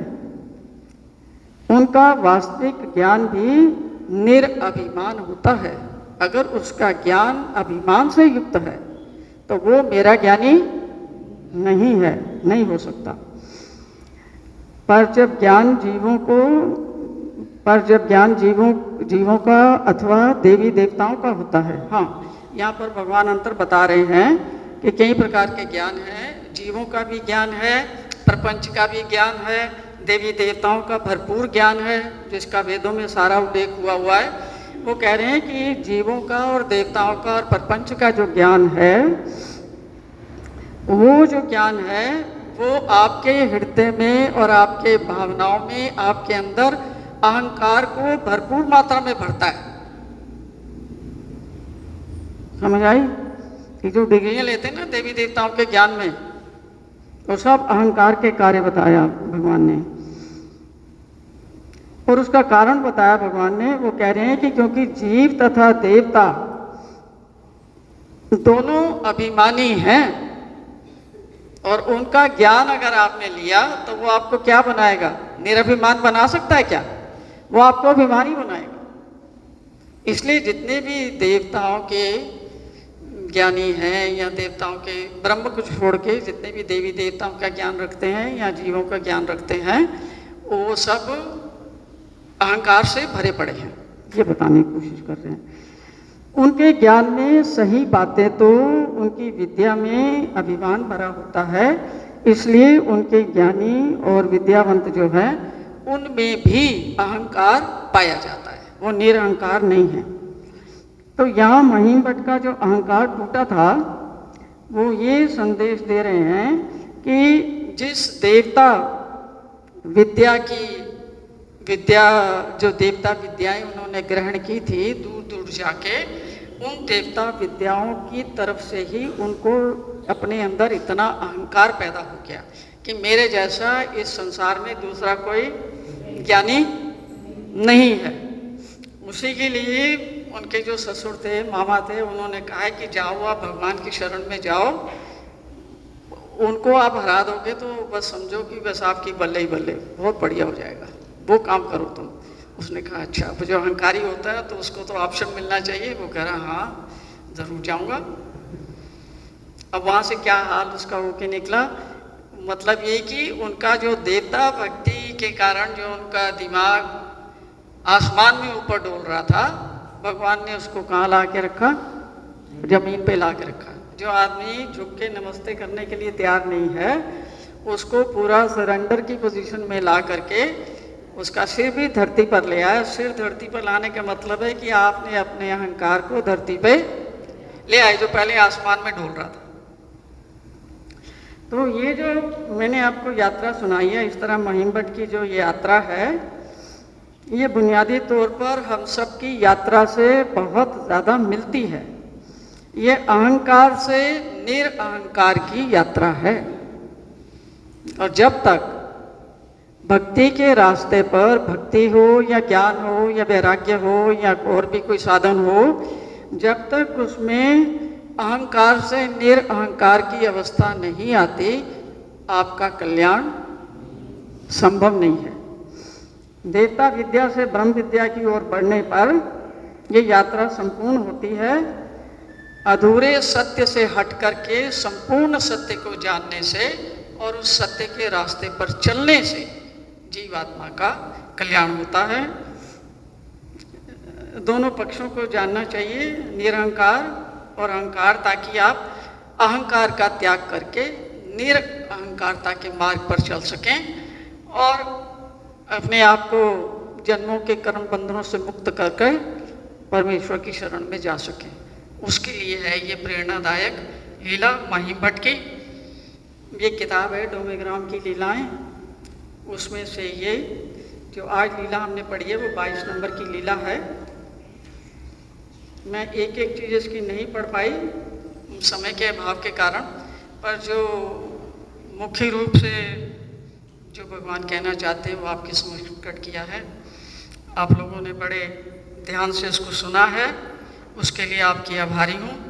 उनका वास्तविक ज्ञान भी निरअभिमान होता है। अगर उसका ज्ञान अभिमान से युक्त है तो वो मेरा ज्ञानी नहीं है, नहीं हो सकता। पर जब ज्ञान जीवों का अथवा देवी देवताओं का होता है, हाँ, यहाँ पर भगवान अंतर बता रहे हैं कि कई प्रकार के ज्ञान हैं, जीवों का भी ज्ञान है, प्रपंच का भी ज्ञान है, देवी देवताओं का भरपूर ज्ञान है जिसका वेदों में सारा उल्लेख हुआ है। वो कह रहे हैं कि जीवों का और देवताओं का और प्रपंच का जो ज्ञान है, वो जो ज्ञान है वो आपके हृदय में और आपके भावनाओं में, आपके अंदर अहंकार को भरपूर मात्रा में भरता है। समझ आई कि जो डिग्रियां लेते हैं ना देवी देवताओं के ज्ञान में, वो सब अहंकार के कार्य बताया भगवान ने, और उसका कारण बताया भगवान ने। वो कह रहे हैं कि क्योंकि जीव तथा देवता दोनों अभिमानी हैं, और उनका ज्ञान अगर आपने लिया तो वो आपको क्या बनाएगा? निरभिमान बना सकता है क्या? वो आपको अभिमानी बनाएगा। इसलिए जितने भी देवताओं के ज्ञानी हैं या देवताओं के, ब्रह्म को छोड़ के जितने भी देवी देवताओं का ज्ञान रखते हैं या जीवों का ज्ञान रखते हैं, वो सब अहंकार से भरे पड़े हैं, ये बताने की कोशिश कर रहे हैं। उनके ज्ञान में सही बातें तो उनकी विद्या में अभिमान भरा होता है, इसलिए उनके ज्ञानी और विद्यावंत जो हैं उनमें भी अहंकार पाया जाता है, वो निरअहंकार नहीं है। तो यहाँ महिम भट्ट का जो अहंकार टूटा था वो ये संदेश दे रहे हैं कि जिस देवता जो देवता विद्याएं उन्होंने ग्रहण की थी दूर दूर जाके, उन देवता विद्याओं की तरफ से ही उनको अपने अंदर इतना अहंकार पैदा हो गया कि मेरे जैसा इस संसार में दूसरा कोई ज्ञानी नहीं है। उसी के लिए उनके जो ससुर थे, मामा थे, उन्होंने कहा है कि जाओ आप भगवान की शरण में जाओ, उनको आप हरा दोगे तो बस समझो कि बस आपकी बल्ले ही बल्ले, बहुत बढ़िया हो जाएगा, वो काम करो तुम। उसने कहा अच्छा, अब जो अहंकारी होता है तो उसको तो ऑप्शन मिलना चाहिए। वो कह रहा हाँ ज़रूर जाऊंगा। अब वहाँ से क्या हाल उसका होके निकला, मतलब ये कि उनका जो देवता भक्ति के कारण जो उनका दिमाग आसमान में ऊपर डोल रहा था, भगवान ने उसको कहाँ ला के रखा? जमीन पे ला के रखा। जो आदमी झुक के नमस्ते करने के लिए तैयार नहीं है, उसको पूरा सरेंडर की पोजीशन में ला करके उसका सिर भी धरती पर ले आया। सिर धरती पर लाने का मतलब है कि आपने अपने अहंकार को धरती पे ले आए, जो पहले आसमान में ढोल रहा था। तो ये जो मैंने आपको यात्रा सुनाई है, इस तरह महिम भट्ट की जो ये यात्रा है, ये बुनियादी तौर पर हम सब की यात्रा से बहुत ज़्यादा मिलती है। ये अहंकार से निरअहंकार की यात्रा है, और जब तक भक्ति के रास्ते पर, भक्ति हो या ज्ञान हो या वैराग्य हो या और भी कोई साधन हो, जब तक उसमें अहंकार से निरअहंकार की अवस्था नहीं आती, आपका कल्याण संभव नहीं है। देवता विद्या से ब्रह्म विद्या की ओर बढ़ने पर यह यात्रा संपूर्ण होती है। अधूरे सत्य से हट करके संपूर्ण सत्य को जानने से और उस सत्य के रास्ते पर चलने से जीवात्मा का कल्याण होता है। दोनों पक्षों को जानना चाहिए, निरअहंकार और अहंकार, ताकि आप अहंकार का त्याग करके निरअहंकारता के मार्ग पर चल सकें और अपने आप को जन्मों के कर्म बंधनों से मुक्त करके परमेश्वर की शरण में जा सकें। उसके लिए है ये प्रेरणादायक लीला महिम भट्ट की। ये किताब है डोमेग्राम की लीलाएं। उसमें से ये जो आज लीला हमने पढ़ी है वो 22 नंबर की लीला है। मैं एक एक चीज़ इसकी नहीं पढ़ पाई समय के अभाव के कारण, पर जो मुख्य रूप से जो भगवान कहना चाहते हैं वो आपके समझ प्रकट किया है। आप लोगों ने बड़े ध्यान से इसको सुना है, उसके लिए आपकी आभारी हूँ।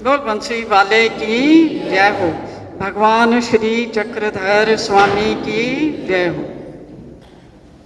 बोल बंसी वाले की जय हो। भगवान श्री चक्रधर स्वामी की जय हो।